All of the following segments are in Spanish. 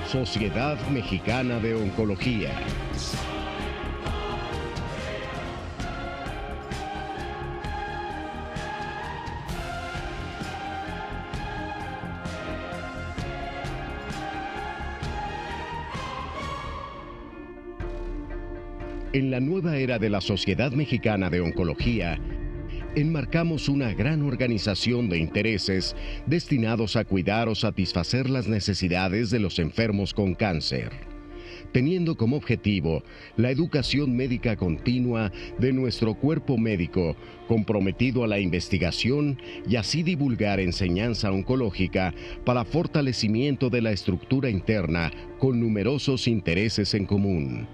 Sociedad Mexicana de Oncología. En la nueva era de la Sociedad Mexicana de Oncología, enmarcamos una gran organización de intereses destinados a cuidar o satisfacer las necesidades de los enfermos con cáncer, teniendo como objetivo la educación médica continua de nuestro cuerpo médico, comprometido a la investigación y así divulgar enseñanza oncológica para fortalecimiento de la estructura interna con numerosos intereses en común.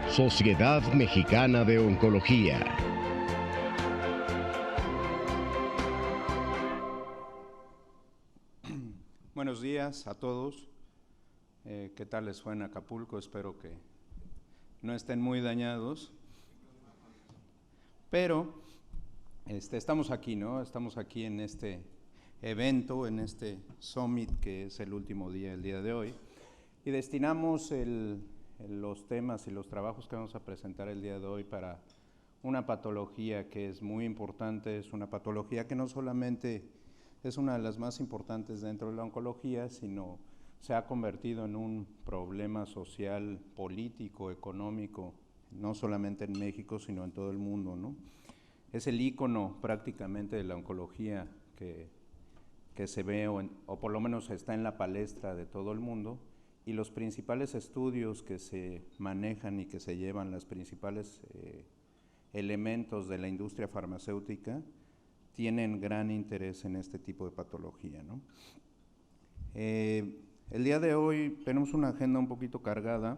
Sociedad Mexicana de Oncología. Buenos días a todos. ¿Qué tal les fue en Acapulco? Espero que no estén muy dañados. Pero estamos aquí, ¿no? Estamos aquí en este evento, en este summit que es el último día, el día de hoy. Y destinamos los temas y los trabajos que vamos a presentar el día de hoy para una patología que es muy importante, es una patología que no solamente es una de las más importantes dentro de la oncología, sino se ha convertido en un problema social, político, económico, no solamente en México, sino en todo el mundo, ¿no? Es el ícono prácticamente de la oncología que se ve, o por lo menos está en la palestra de todo el mundo. Y los principales estudios que se manejan y que se llevan, los principales elementos de la industria farmacéutica, tienen gran interés en este tipo de patología, ¿no? El día de hoy tenemos una agenda un poquito cargada,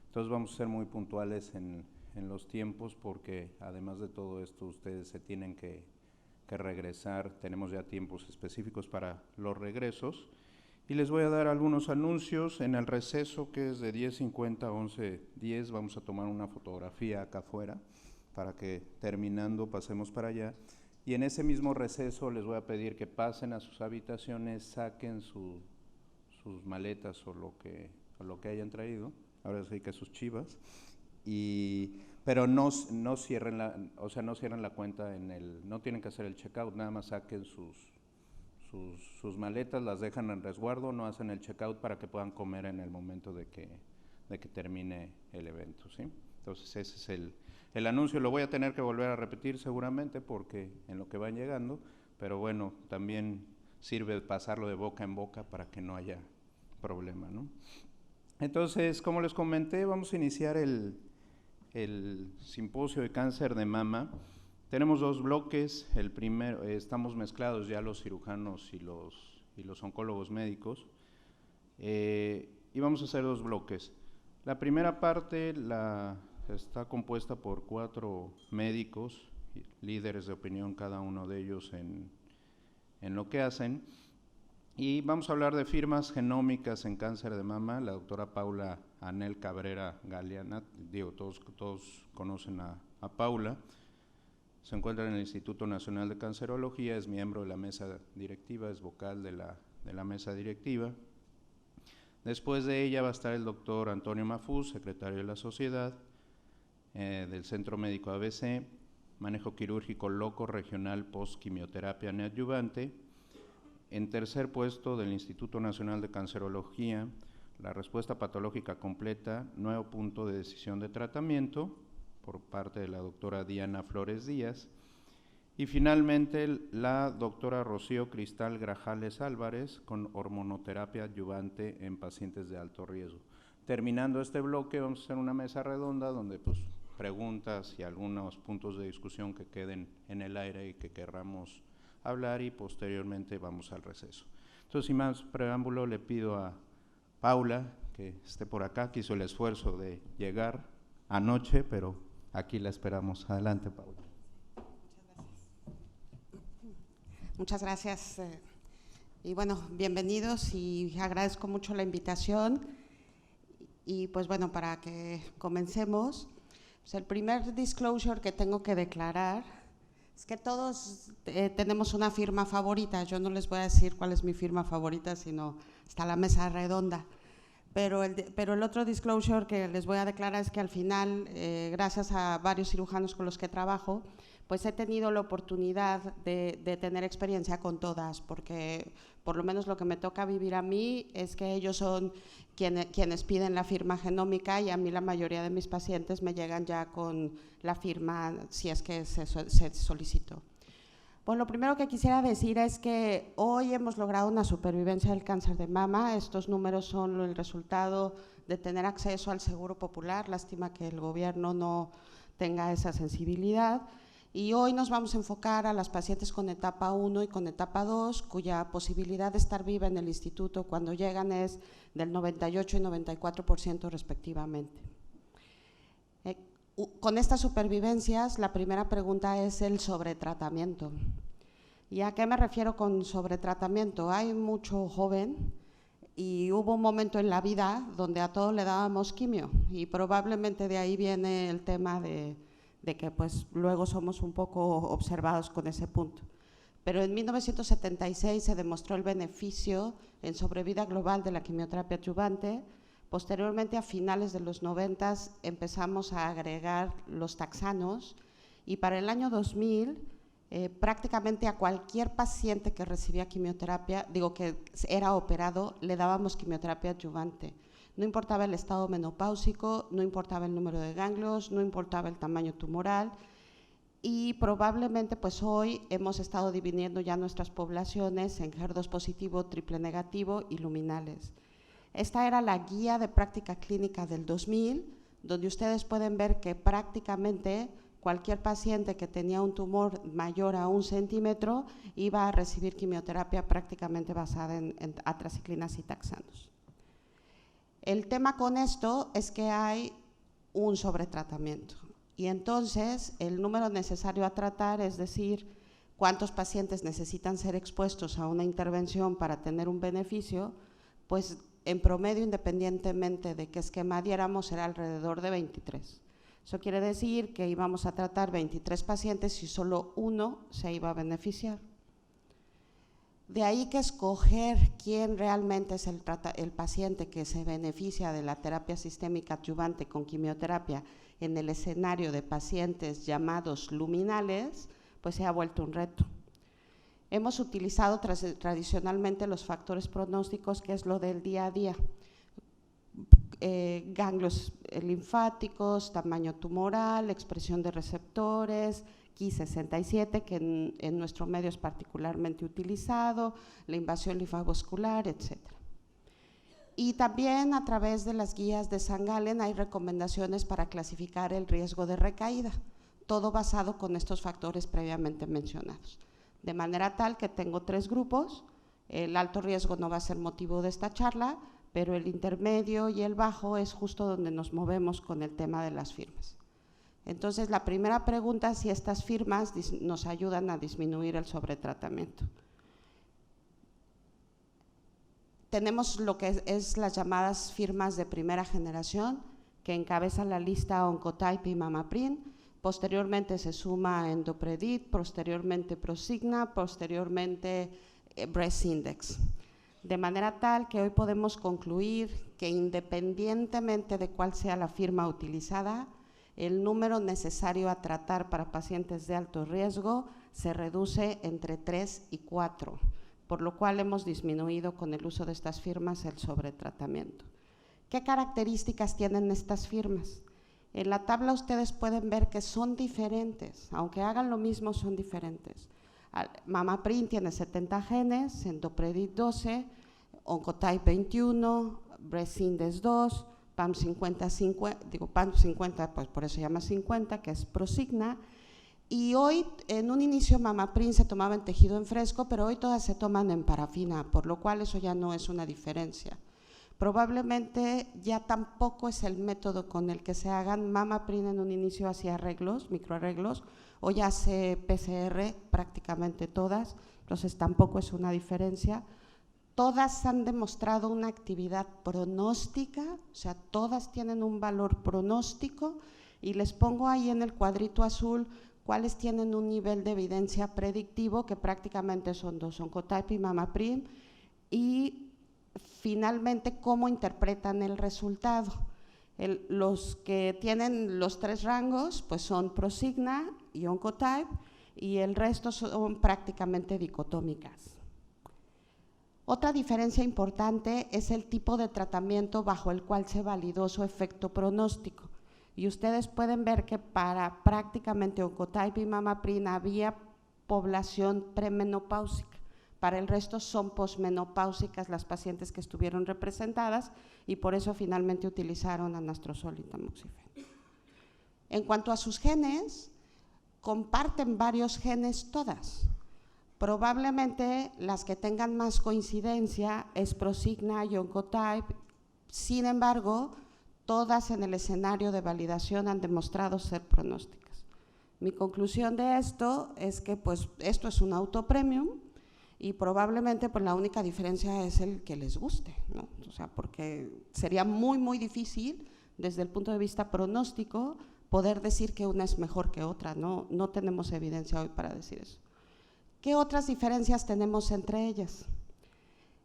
entonces vamos a ser muy puntuales en los tiempos, porque además de todo esto ustedes se tienen que regresar, tenemos ya tiempos específicos para los regresos. Y les voy a dar algunos anuncios. En el receso, que es de 10:50 a 11:10, vamos a tomar una fotografía acá afuera para que terminando pasemos para allá. Y en ese mismo receso les voy a pedir que pasen a sus habitaciones, saquen sus maletas o lo que hayan traído, ahora sí que sus chivas, pero no cierren no cierren la cuenta no tienen que hacer el checkout, nada más saquen sus maletas, las dejan en resguardo, no hacen el checkout para que puedan comer en el momento de que termine el evento, ¿sí? Entonces ese es el anuncio. Lo voy a tener que volver a repetir seguramente porque en lo que van llegando, pero bueno, también sirve pasarlo de boca en boca para que no haya problema, ¿no? Entonces, como les comenté, vamos a iniciar el simposio de cáncer de mama. Tenemos dos bloques. El primero, estamos mezclados ya los cirujanos y los oncólogos médicos, y vamos a hacer dos bloques. La primera parte está compuesta por 4 médicos, líderes de opinión cada uno de ellos en lo que hacen, y vamos a hablar de firmas genómicas en cáncer de mama. La doctora Paula Anel Cabrera Galeana, todos conocen a Paula. Se encuentra en el Instituto Nacional de Cancerología, es miembro de la mesa directiva, es vocal de la mesa directiva. Después de ella va a estar el doctor Antonio Mafuz, secretario de la Sociedad, del Centro Médico ABC, manejo quirúrgico loco regional post-quimioterapia neoadyuvante. En tercer puesto del Instituto Nacional de Cancerología, la respuesta patológica completa, nuevo punto de decisión de tratamiento, por parte de la doctora Diana Flores Díaz. Y finalmente la doctora Rocío Cristal Grajales Álvarez con hormonoterapia adyuvante en pacientes de alto riesgo. Terminando este bloque vamos a hacer una mesa redonda donde pues preguntas y algunos puntos de discusión que queden en el aire y que querramos hablar, y posteriormente vamos al receso. Entonces, sin más preámbulo, le pido a Paula que esté por acá, que hizo el esfuerzo de llegar anoche, pero aquí la esperamos. Adelante, Paula. Muchas gracias. Y bueno, bienvenidos, y agradezco mucho la invitación. Y pues bueno, para que comencemos, pues el primer disclosure que tengo que declarar es que todos tenemos una firma favorita. Yo no les voy a decir cuál es mi firma favorita, sino hasta la mesa redonda. Pero el otro disclosure que les voy a declarar es que al final, gracias a varios cirujanos con los que trabajo, pues he tenido la oportunidad de tener experiencia con todas, porque por lo menos lo que me toca vivir a mí es que ellos son quienes piden la firma genómica, y a mí la mayoría de mis pacientes me llegan ya con la firma si es que se solicitó. Bueno, lo primero que quisiera decir es que hoy hemos logrado una supervivencia del cáncer de mama. Estos números son el resultado de tener acceso al seguro popular. Lástima que el gobierno no tenga esa sensibilidad. Y hoy nos vamos a enfocar a las pacientes con etapa 1 y con etapa 2, cuya posibilidad de estar viva en el instituto cuando llegan es del 98 y 94% respectivamente. Con estas supervivencias, la primera pregunta es el sobretratamiento. ¿Y a qué me refiero con sobretratamiento? Hay mucho joven y hubo un momento en la vida donde a todos le dábamos quimio, y probablemente de ahí viene el tema de que pues luego somos un poco observados con ese punto. Pero en 1976 se demostró el beneficio en sobrevida global de la quimioterapia adyuvante. Posteriormente, a finales de los 90, empezamos a agregar los taxanos, y para el año 2000 prácticamente a cualquier paciente que recibía quimioterapia, que era operado, le dábamos quimioterapia adyuvante. No importaba el estado menopáusico, no importaba el número de ganglios, no importaba el tamaño tumoral, y probablemente pues hoy hemos estado dividiendo ya nuestras poblaciones en HER2 positivo, triple negativo y luminales. Esta era la guía de práctica clínica del 2000, donde ustedes pueden ver que prácticamente cualquier paciente que tenía un tumor mayor a 1 centímetro iba a recibir quimioterapia prácticamente basada en atraciclinas y taxanos. El tema con esto es que hay un sobretratamiento, y entonces el número necesario a tratar, es decir, cuántos pacientes necesitan ser expuestos a una intervención para tener un beneficio, pues en promedio, independientemente de qué esquema diéramos, era alrededor de 23. Eso quiere decir que íbamos a tratar 23 pacientes y solo uno se iba a beneficiar. De ahí que escoger quién realmente es el paciente que se beneficia de la terapia sistémica adyuvante con quimioterapia en el escenario de pacientes llamados luminales, pues se ha vuelto un reto. Hemos utilizado tradicionalmente los factores pronósticos, que es lo del día a día, ganglios linfáticos, tamaño tumoral, expresión de receptores, Ki67, que en nuestro medio es particularmente utilizado, la invasión linfovascular, etc. Y también a través de las guías de San Galen hay recomendaciones para clasificar el riesgo de recaída, todo basado con estos factores previamente mencionados. De manera tal que tengo 3 grupos. El alto riesgo no va a ser motivo de esta charla, pero el intermedio y el bajo es justo donde nos movemos con el tema de las firmas. Entonces, la primera pregunta es si estas firmas nos ayudan a disminuir el sobretratamiento. Tenemos lo que es las llamadas firmas de primera generación, que encabezan la lista Oncotype y Mamaprin. Posteriormente se suma Endopredit, posteriormente Prosigna, posteriormente Breast Index. de manera tal que hoy podemos concluir que independientemente de cuál sea la firma utilizada, el número necesario a tratar para pacientes de alto riesgo se reduce entre 3 y 4, por lo cual hemos disminuido con el uso de estas firmas el sobretratamiento. ¿Qué características tienen estas firmas? En la tabla ustedes pueden ver que son diferentes, aunque hagan lo mismo son diferentes. Mamaprim tiene 70 genes, Endopredit 12, Oncotype 21, Breast 2, PAM 50, pues por eso se llama 50, que es Prosigna. Y hoy, en un inicio, Mamaprim se tomaba en tejido en fresco, pero hoy todas se toman en parafina, por lo cual eso ya no es una diferencia. Probablemente ya tampoco es el método con el que se hagan. Mamaprim en un inicio hacía arreglos, microarreglos, hoy hace PCR prácticamente todas, entonces tampoco es una diferencia. Todas han demostrado una actividad pronóstica, o sea, todas tienen un valor pronóstico, y les pongo ahí en el cuadrito azul cuáles tienen un nivel de evidencia predictivo, que prácticamente son 2, Oncotype y Mamaprim, y finalmente cómo interpretan el resultado. Los que tienen los 3 rangos pues son Prosigna y Oncotype, y el resto son prácticamente dicotómicas. Otra diferencia importante es el tipo de tratamiento bajo el cual se validó su efecto pronóstico. Y ustedes pueden ver que para prácticamente Oncotype y Mamaprim había población premenopáusica. Para el resto son posmenopáusicas las pacientes que estuvieron representadas, y por eso finalmente utilizaron anastrozol y tamoxifeno. En cuanto a sus genes, comparten varios genes todas. Probablemente las que tengan más coincidencia es Prosigna y Oncotype. Sin embargo, todas en el escenario de validación han demostrado ser pronósticas. Mi conclusión de esto es que pues esto es un autopremium, y probablemente pues la única diferencia es el que les guste, ¿no? O sea, porque sería muy difícil desde el punto de vista pronóstico poder decir que una es mejor que otra, no tenemos evidencia hoy para decir eso. ¿Qué otras diferencias tenemos entre ellas?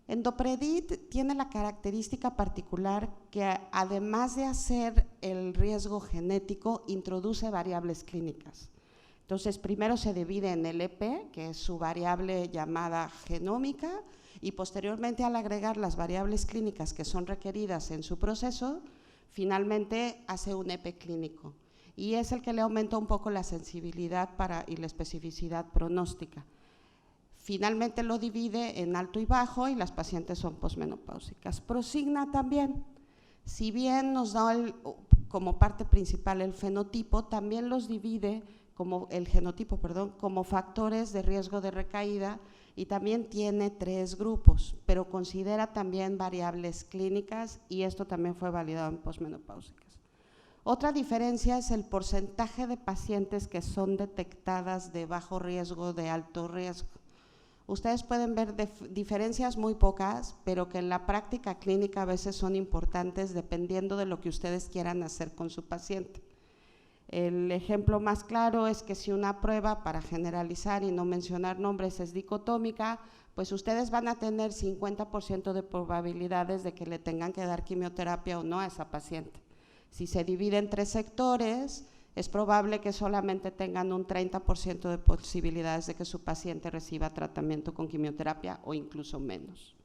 Endopredit tiene la característica particular que, además de hacer el riesgo genético, introduce variables clínicas. Entonces, primero se divide en el EP, que es su variable llamada genómica, y posteriormente, al agregar las variables clínicas que son requeridas en su proceso, finalmente hace un EP clínico, y es el que le aumenta un poco la sensibilidad y la especificidad pronóstica. Finalmente lo divide en alto y bajo, y las pacientes son posmenopáusicas. Prosigna también, si bien nos da como parte principal el fenotipo, también los divide como factores de riesgo de recaída, y también tiene 3 grupos, pero considera también variables clínicas, y esto también fue validado en posmenopáusicas. Otra diferencia es el porcentaje de pacientes que son detectadas de bajo riesgo, de alto riesgo. Ustedes pueden ver diferencias muy pocas, pero que en la práctica clínica a veces son importantes dependiendo de lo que ustedes quieran hacer con su paciente. El ejemplo más claro es que si una prueba, para generalizar y no mencionar nombres, es dicotómica, pues ustedes van a tener 50% de probabilidades de que le tengan que dar quimioterapia o no a esa paciente. Si se divide en 3 sectores, es probable que solamente tengan un 30% de posibilidades de que su paciente reciba tratamiento con quimioterapia, o incluso menos.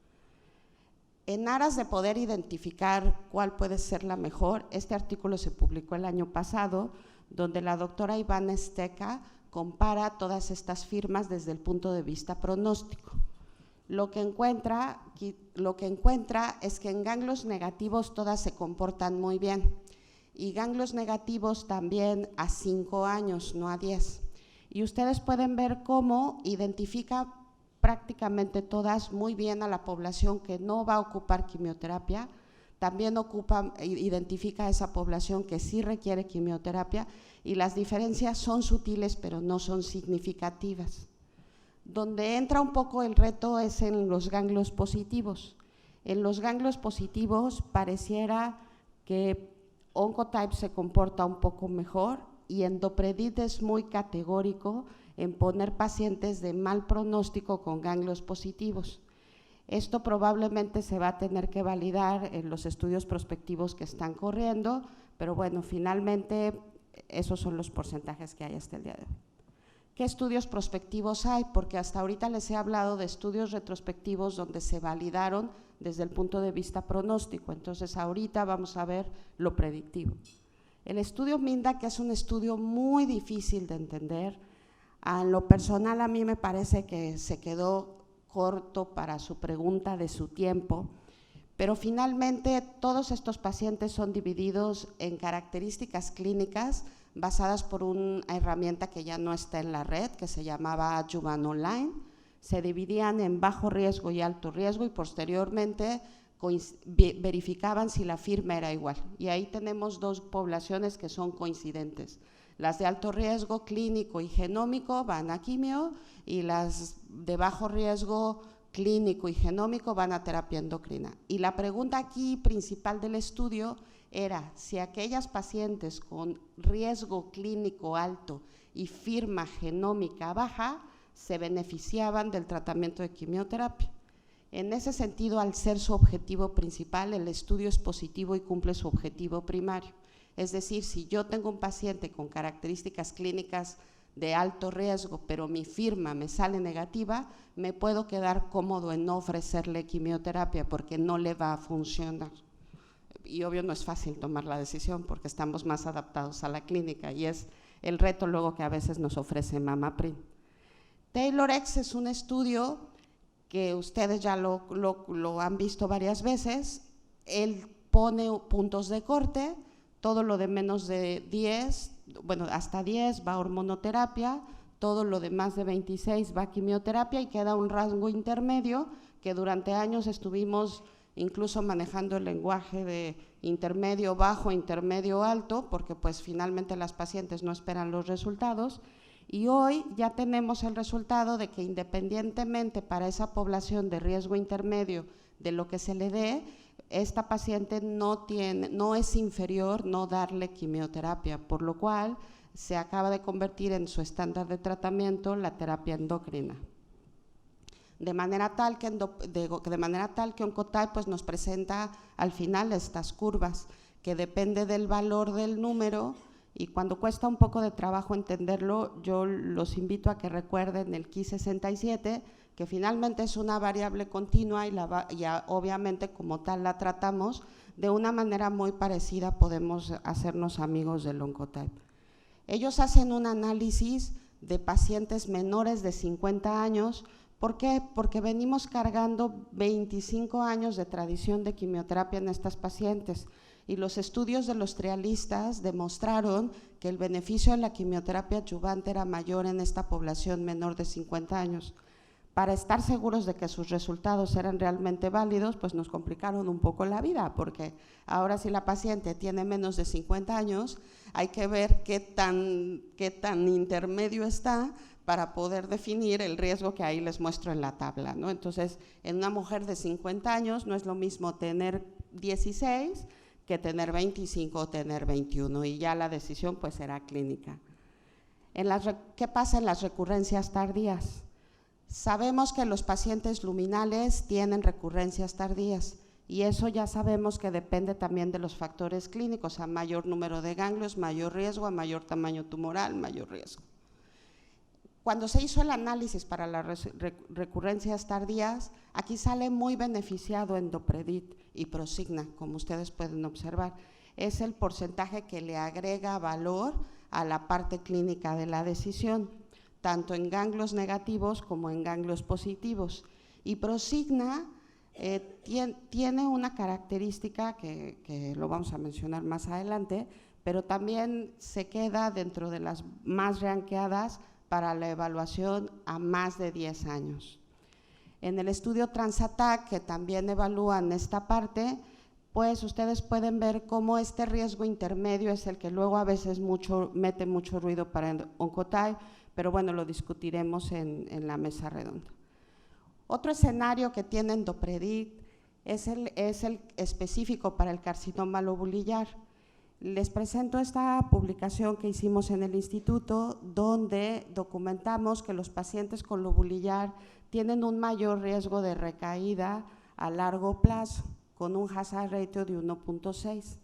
En aras de poder identificar cuál puede ser la mejor, este artículo se publicó el año pasado, donde la doctora Ivana Steca compara todas estas firmas desde el punto de vista pronóstico. Lo que encuentra es que en ganglios negativos todas se comportan muy bien, y ganglios negativos también a 5 años, no a 10. Y ustedes pueden ver cómo identifica prácticamente todas muy bien a la población que no va a ocupar quimioterapia, también identifica a esa población que sí requiere quimioterapia, y las diferencias son sutiles pero no son significativas. Donde entra un poco el reto es en los ganglios positivos. En los ganglios positivos pareciera que Oncotype se comporta un poco mejor, y Endopredit es muy categórico en poner pacientes de mal pronóstico con ganglios positivos. Esto probablemente se va a tener que validar en los estudios prospectivos que están corriendo, pero bueno, finalmente esos son los porcentajes que hay hasta el día de hoy. ¿Qué estudios prospectivos hay? Porque hasta ahorita les he hablado de estudios retrospectivos donde se validaron desde el punto de vista pronóstico, entonces ahorita vamos a ver lo predictivo. El estudio MINDA, que es un estudio muy difícil de entender, a lo personal a mí me parece que se quedó corto para su pregunta de su tiempo, pero finalmente todos estos pacientes son divididos en características clínicas basadas por una herramienta que ya no está en la red, que se llamaba Adjuvant Online. Se dividían en bajo riesgo y alto riesgo y posteriormente verificaban si la firma era igual. Y ahí tenemos dos poblaciones que son coincidentes. Las de alto riesgo clínico y genómico van a quimio y las de bajo riesgo clínico y genómico van a terapia endocrina. Y la pregunta aquí principal del estudio era si aquellas pacientes con riesgo clínico alto y firma genómica baja se beneficiaban del tratamiento de quimioterapia. En ese sentido, al ser su objetivo principal, el estudio es positivo y cumple su objetivo primario. Es decir, si yo tengo un paciente con características clínicas de alto riesgo, pero mi firma me sale negativa, me puedo quedar cómodo en no ofrecerle quimioterapia porque no le va a funcionar. Y obvio no es fácil tomar la decisión porque estamos más adaptados a la clínica y es el reto luego que a veces nos ofrece MammaPrint. TAILORx es un estudio que ustedes ya lo han visto varias veces. Él pone puntos de corte, todo lo de menos de 10, bueno, hasta 10 va a hormonoterapia, todo lo de más de 26 va a quimioterapia y queda un rango intermedio que durante años estuvimos incluso manejando el lenguaje de intermedio bajo, intermedio alto, porque pues finalmente las pacientes no esperan los resultados. Y hoy ya tenemos el resultado de que independientemente para esa población de riesgo intermedio de lo que se le dé, esta paciente no es inferior no darle quimioterapia, por lo cual se acaba de convertir en su estándar de tratamiento la terapia endocrina. De manera tal que Oncotype pues nos presenta al final estas curvas, que depende del valor del número. Y cuando cuesta un poco de trabajo entenderlo, yo los invito a que recuerden el Ki-67, que finalmente es una variable continua y obviamente como tal la tratamos, de una manera muy parecida podemos hacernos amigos del Oncotype. Ellos hacen un análisis de pacientes menores de 50 años, ¿por qué? Porque venimos cargando 25 años de tradición de quimioterapia en estas pacientes. Y los estudios de los trialistas demostraron que el beneficio de la quimioterapia adyuvante era mayor en esta población menor de 50 años. Para estar seguros de que sus resultados eran realmente válidos, pues nos complicaron un poco la vida, porque ahora si la paciente tiene menos de 50 años, hay que ver qué tan intermedio está para poder definir el riesgo que ahí les muestro en la tabla, ¿no? Entonces, en una mujer de 50 años no es lo mismo tener 16 que tener 25 o tener 21, y ya la decisión pues será clínica. ¿Qué pasa en las recurrencias tardías? Sabemos que los pacientes luminales tienen recurrencias tardías y eso ya sabemos que depende también de los factores clínicos, a mayor número de ganglios, mayor riesgo, a mayor tamaño tumoral, mayor riesgo. Cuando se hizo el análisis para las recurrencias tardías, aquí sale muy beneficiado Endopredit y Prosigna, como ustedes pueden observar. Es el porcentaje que le agrega valor a la parte clínica de la decisión, tanto en ganglios negativos como en ganglios positivos. Y Prosigna tiene una característica que lo vamos a mencionar más adelante, pero también se queda dentro de las más ranqueadas para la evaluación a más de 10 años. En el estudio Transatac, que también evalúan esta parte, pues ustedes pueden ver cómo este riesgo intermedio es el que luego a veces mete mucho ruido para Oncotype, pero bueno, lo discutiremos en la mesa redonda. Otro escenario que tiene Endopredit es el específico para el carcinoma lobulillar. Les presento esta publicación que hicimos en el instituto, donde documentamos que los pacientes con lobulillar tienen un mayor riesgo de recaída a largo plazo, con un hazard ratio de 1.6.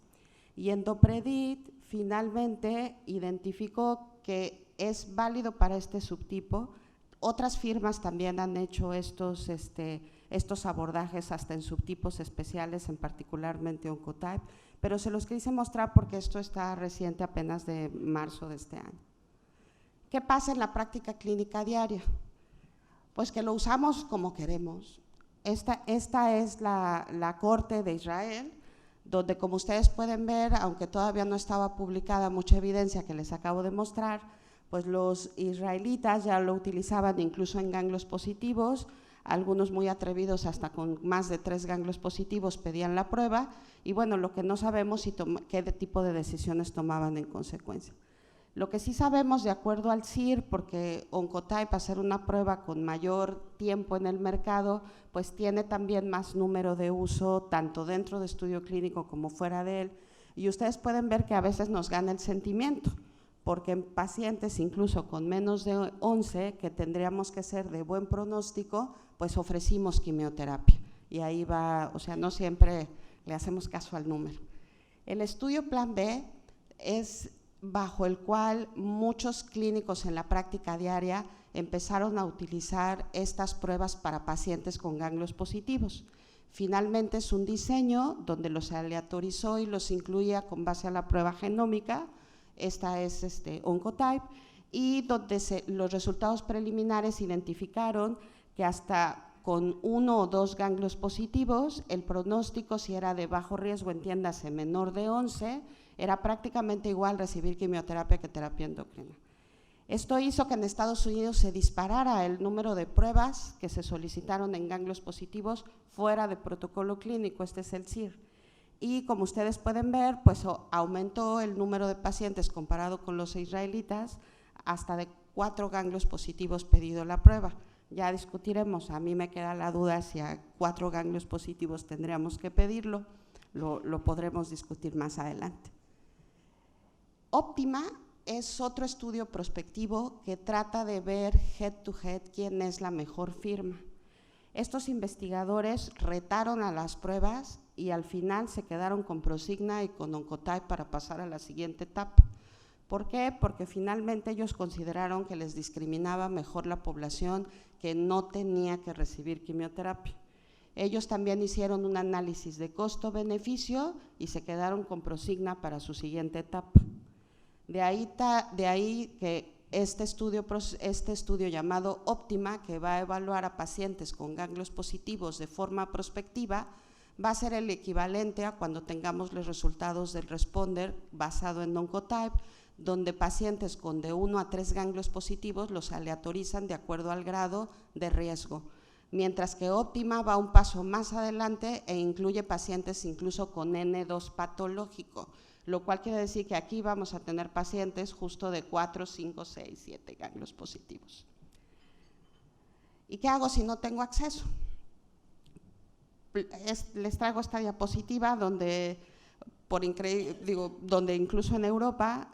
Y Endopredit finalmente identificó que es válido para este subtipo. Otras firmas también han hecho estos abordajes hasta en subtipos especiales, en particularmente Oncotype, pero se los quise mostrar porque esto está reciente, apenas de marzo de este año. ¿Qué pasa en la práctica clínica diaria? Pues que lo usamos como queremos. Esta es la Corte de Israel, donde, como ustedes pueden ver, aunque todavía no estaba publicada mucha evidencia que les acabo de mostrar, pues los israelitas ya lo utilizaban incluso en ganglios positivos, algunos muy atrevidos hasta con más de 3 ganglios positivos pedían la prueba, y bueno, lo que no sabemos es qué tipo de decisiones tomaban en consecuencia. Lo que sí sabemos, de acuerdo al CIR, porque Oncotype, hacer una prueba con mayor tiempo en el mercado, pues tiene también más número de uso, tanto dentro de estudio clínico como fuera de él, y ustedes pueden ver que a veces nos gana el sentimiento, porque en pacientes incluso con menos de 11, que tendríamos que ser de buen pronóstico, pues ofrecimos quimioterapia, y ahí va, o sea, no siempre le hacemos caso al número. El estudio Plan B es bajo el cual muchos clínicos en la práctica diaria empezaron a utilizar estas pruebas para pacientes con ganglios positivos. Finalmente es un diseño donde los aleatorizó y los incluía con base a la prueba genómica, esta es Oncotype, y donde los resultados preliminares identificaron que hasta con 1 o 2 ganglios positivos, el pronóstico, si era de bajo riesgo, entiéndase menor de 11, era prácticamente igual recibir quimioterapia que terapia endocrina. Esto hizo que en Estados Unidos se disparara el número de pruebas que se solicitaron en ganglios positivos fuera de protocolo clínico, este es el CIR. Y como ustedes pueden ver, pues aumentó el número de pacientes comparado con los israelitas, hasta de 4 ganglios positivos pedido la prueba. Ya discutiremos, a mí me queda la duda si a 4 ganglios positivos tendríamos que pedirlo, lo podremos discutir más adelante. Optima es otro estudio prospectivo que trata de ver head to head quién es la mejor firma. Estos investigadores retaron a las pruebas y al final se quedaron con Prosigna y con Oncotype para pasar a la siguiente etapa. ¿Por qué? Porque finalmente ellos consideraron que les discriminaba mejor la población que no tenía que recibir quimioterapia. Ellos también hicieron un análisis de costo-beneficio y se quedaron con Prosigna para su siguiente etapa. De ahí que este estudio llamado Optima, que va a evaluar a pacientes con ganglios positivos de forma prospectiva, va a ser el equivalente a cuando tengamos los resultados del responder basado en Oncotype, donde pacientes con de 1 a 3 ganglios positivos los aleatorizan de acuerdo al grado de riesgo, mientras que Optima va un paso más adelante e incluye pacientes incluso con N2 patológico, lo cual quiere decir que aquí vamos a tener pacientes justo de 4, 5, 6, 7 ganglios positivos. ¿Y qué hago si no tengo acceso? Les traigo esta diapositiva donde, donde incluso en Europa,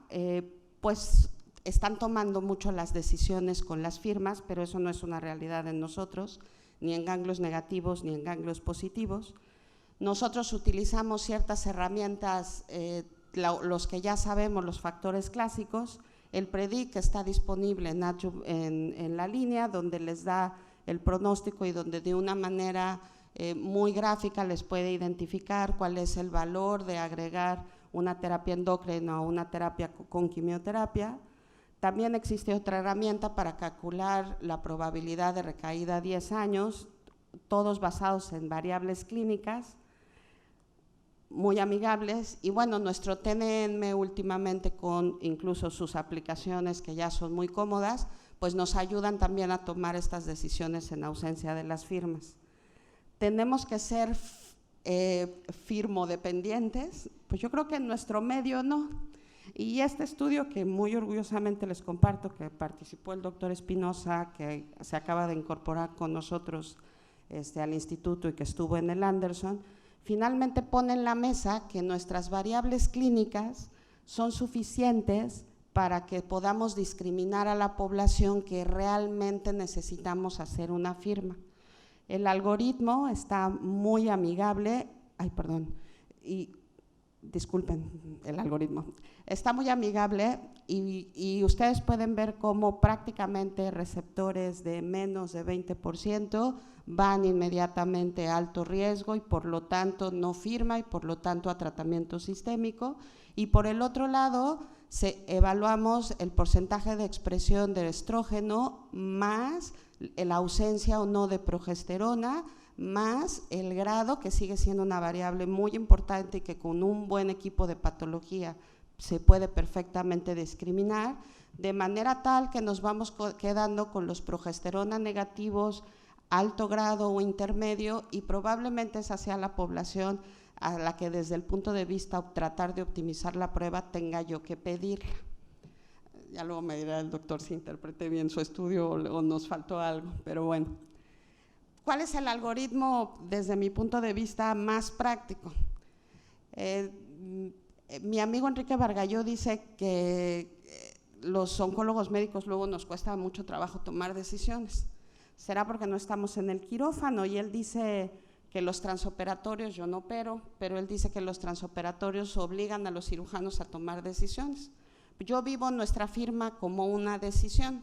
pues están tomando mucho las decisiones con las firmas, pero eso no es una realidad en nosotros, ni en ganglios negativos ni en ganglios positivos. Nosotros utilizamos ciertas herramientas, los que ya sabemos, los factores clásicos. El Predict, que está disponible en la línea, donde les da el pronóstico y donde de una manera muy gráfica les puede identificar cuál es el valor de agregar una terapia endocrina o una terapia con quimioterapia. También existe otra herramienta para calcular la probabilidad de recaída a 10 años, todos basados en variables clínicas, muy amigables. Y bueno, nuestro TNM últimamente, con incluso sus aplicaciones que ya son muy cómodas, pues nos ayudan también a tomar estas decisiones en ausencia de las firmas. ¿Tenemos que ser firmodependientes? Pues yo creo que en nuestro medio no. Y este estudio, que muy orgullosamente les comparto, que participó el doctor Espinosa, que se acaba de incorporar con nosotros al instituto y que estuvo en el Anderson, finalmente pone en la mesa que nuestras variables clínicas son suficientes para que podamos discriminar a la población que realmente necesitamos hacer una firma. El algoritmo está muy amigable, disculpen, el algoritmo, está muy amigable y ustedes pueden ver cómo prácticamente receptores de menos de 20% van inmediatamente a alto riesgo y por lo tanto no firma y por lo tanto a tratamiento sistémico. Y por el otro lado, evaluamos el porcentaje de expresión del estrógeno más la ausencia o no de progesterona, más el grado, que sigue siendo una variable muy importante y que con un buen equipo de patología se puede perfectamente discriminar, de manera tal que nos vamos quedando con los progesterona negativos, alto grado o intermedio, y probablemente esa sea la población a la que desde el punto de vista tratar de optimizar la prueba tenga yo que pedirla. Ya luego me dirá el doctor si interpreté bien su estudio o nos faltó algo, pero bueno. ¿Cuál es el algoritmo desde mi punto de vista más práctico? Mi amigo Enrique Bargalló dice que los oncólogos médicos luego nos cuesta mucho trabajo tomar decisiones. Será porque no estamos en el quirófano, y él dice que los transoperatorios, yo no opero, pero él dice que los transoperatorios obligan a los cirujanos a tomar decisiones. Yo vivo nuestra firma como una decisión,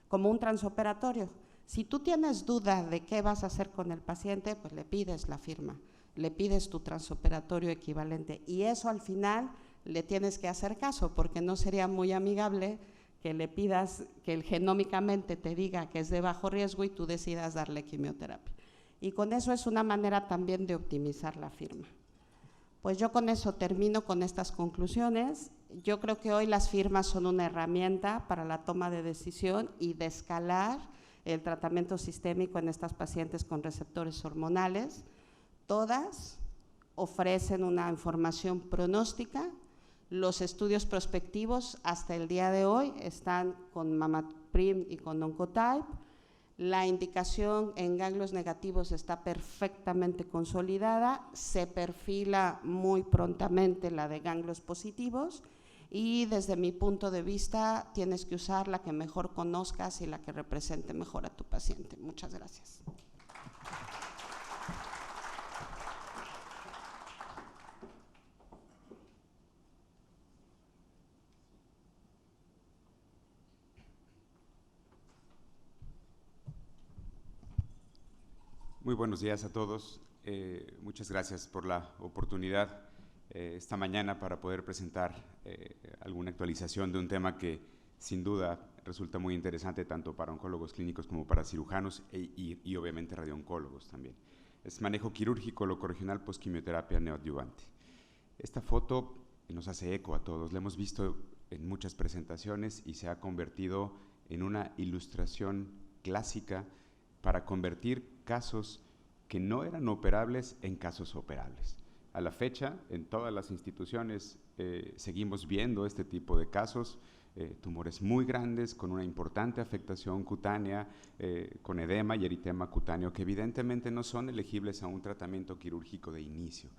como un transoperatorio. Si tú tienes duda de qué vas a hacer con el paciente, pues le pides la firma, le pides tu transoperatorio equivalente, y eso al final le tienes que hacer caso, porque no sería muy amigable que le pidas que él genómicamente te diga que es de bajo riesgo y tú decidas darle quimioterapia. Y con eso es una manera también de optimizar la firma. Pues yo con eso termino con estas conclusiones. Yo creo que hoy las firmas son una herramienta para la toma de decisión y de escalar el tratamiento sistémico en estas pacientes con receptores hormonales. Todas ofrecen una información pronóstica. Los estudios prospectivos hasta el día de hoy están con Mamaprim y con Oncotype. La indicación en ganglios negativos está perfectamente consolidada, se perfila muy prontamente la de ganglios positivos, y desde mi punto de vista tienes que usar la que mejor conozcas y la que represente mejor a tu paciente. Muchas gracias. Muy buenos días a todos. Muchas gracias por la oportunidad esta mañana para poder presentar alguna actualización de un tema que sin duda resulta muy interesante tanto para oncólogos clínicos como para cirujanos y obviamente radiooncólogos también. Es manejo quirúrgico locorregional posquimioterapia neoadyuvante. Esta foto nos hace eco a todos, la hemos visto en muchas presentaciones y se ha convertido en una ilustración clásica para convertir casos que no eran operables en casos operables. A la fecha, en todas las instituciones seguimos viendo este tipo de casos, tumores muy grandes con una importante afectación cutánea, con edema y eritema cutáneo que evidentemente no son elegibles a un tratamiento quirúrgico de inicio.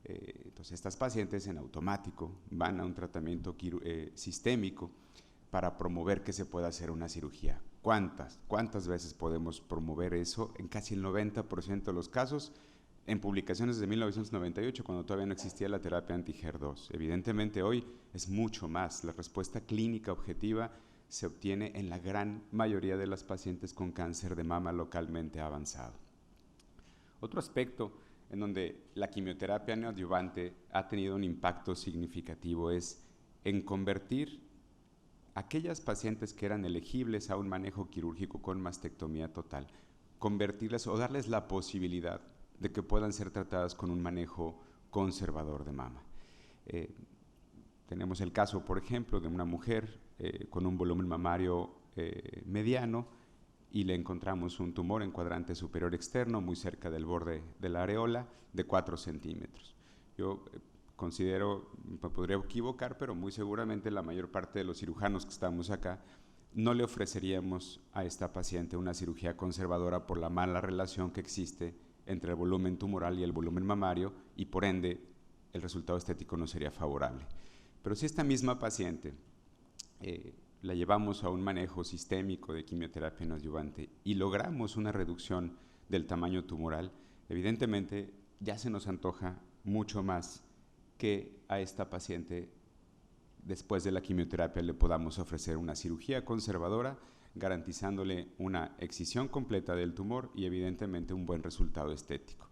Entonces estas pacientes en automático van a un tratamiento sistémico para promover que se pueda hacer una cirugía. ¿Cuántas veces podemos promover eso? En casi el 90% de los casos, en publicaciones de 1998, cuando todavía no existía la terapia anti-HER2. Evidentemente hoy es mucho más. La respuesta clínica objetiva se obtiene en la gran mayoría de las pacientes con cáncer de mama localmente avanzado. Otro aspecto en donde la quimioterapia neoadyuvante ha tenido un impacto significativo es en convertir aquellas pacientes que eran elegibles a un manejo quirúrgico con mastectomía total, convertirlas o darles la posibilidad de que puedan ser tratadas con un manejo conservador de mama. Tenemos el caso, por ejemplo, de una mujer con un volumen mamario mediano y le encontramos un tumor en cuadrante superior externo muy cerca del borde de la areola de 4 centímetros. Yo considero, me podría equivocar, pero muy seguramente la mayor parte de los cirujanos que estamos acá no le ofreceríamos a esta paciente una cirugía conservadora por la mala relación que existe entre el volumen tumoral y el volumen mamario y por ende el resultado estético no sería favorable. Pero si esta misma paciente la llevamos a un manejo sistémico de quimioterapia neoadyuvante y logramos una reducción del tamaño tumoral, evidentemente ya se nos antoja mucho más que a esta paciente después de la quimioterapia le podamos ofrecer una cirugía conservadora, garantizándole una excisión completa del tumor y evidentemente un buen resultado estético.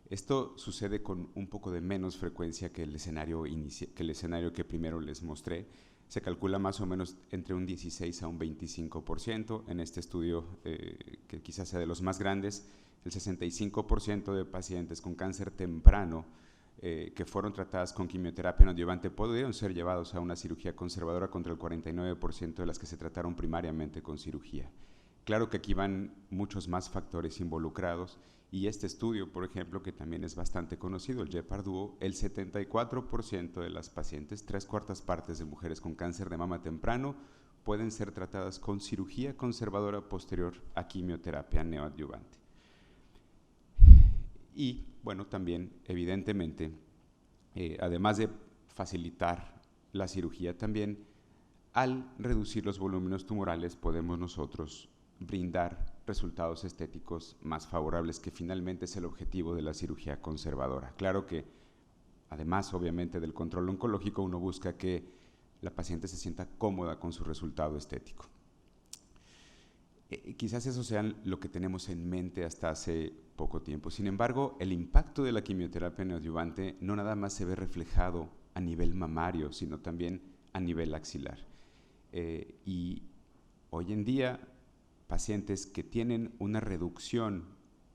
Esto sucede con un poco de menos frecuencia que el escenario que primero les mostré. Se calcula más o menos entre un 16 a un 25%. En este estudio, que quizás sea de los más grandes, el 65% de pacientes con cáncer temprano que fueron tratadas con quimioterapia neoadyuvante pudieron ser llevados a una cirugía conservadora contra el 49% de las que se trataron primariamente con cirugía. Claro que aquí van muchos más factores involucrados y este estudio, por ejemplo, que también es bastante conocido, el GEPAR-DUO, el 74% de las pacientes, 3/4 partes de mujeres con cáncer de mama temprano, pueden ser tratadas con cirugía conservadora posterior a quimioterapia neoadyuvante. Y, bueno, también, evidentemente, además de facilitar la cirugía, también al reducir los volúmenes tumorales podemos nosotros brindar resultados estéticos más favorables, que finalmente es el objetivo de la cirugía conservadora. Claro que, además, obviamente, del control oncológico, uno busca que la paciente se sienta cómoda con su resultado estético. Quizás eso sea lo que tenemos en mente hasta hace poco tiempo. Sin embargo, el impacto de la quimioterapia neoadyuvante no nada más se ve reflejado a nivel mamario, sino también a nivel axilar. Y hoy en día, pacientes que tienen una reducción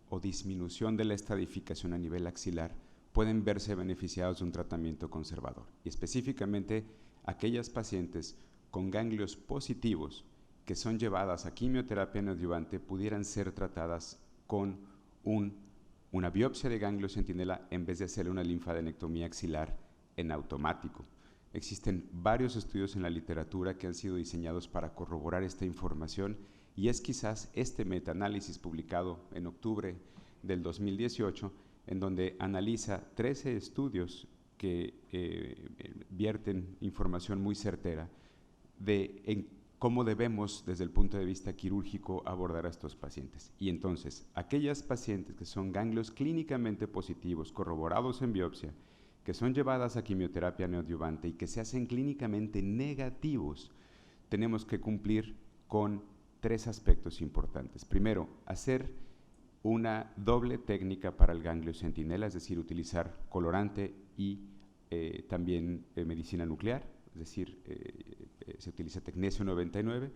o disminución de la estadificación a nivel axilar pueden verse beneficiados de un tratamiento conservador. Y específicamente, aquellas pacientes con ganglios positivos que son llevadas a quimioterapia neoadyuvante pudieran ser tratadas con una biopsia de ganglio centinela en vez de hacerle una linfadenectomía axilar en automático. Existen varios estudios en la literatura que han sido diseñados para corroborar esta información y es quizás este metaanálisis publicado en octubre del 2018 en donde analiza 13 estudios que vierten información muy certera de cómo debemos, desde el punto de vista quirúrgico, abordar a estos pacientes. Y entonces, aquellas pacientes que son ganglios clínicamente positivos, corroborados en biopsia, que son llevadas a quimioterapia neoadyuvante y que se hacen clínicamente negativos, tenemos que cumplir con 3 aspectos importantes. Primero, hacer una doble técnica para el ganglio centinela, es decir, utilizar colorante y también medicina nuclear, es decir, se utiliza tecnesio 99.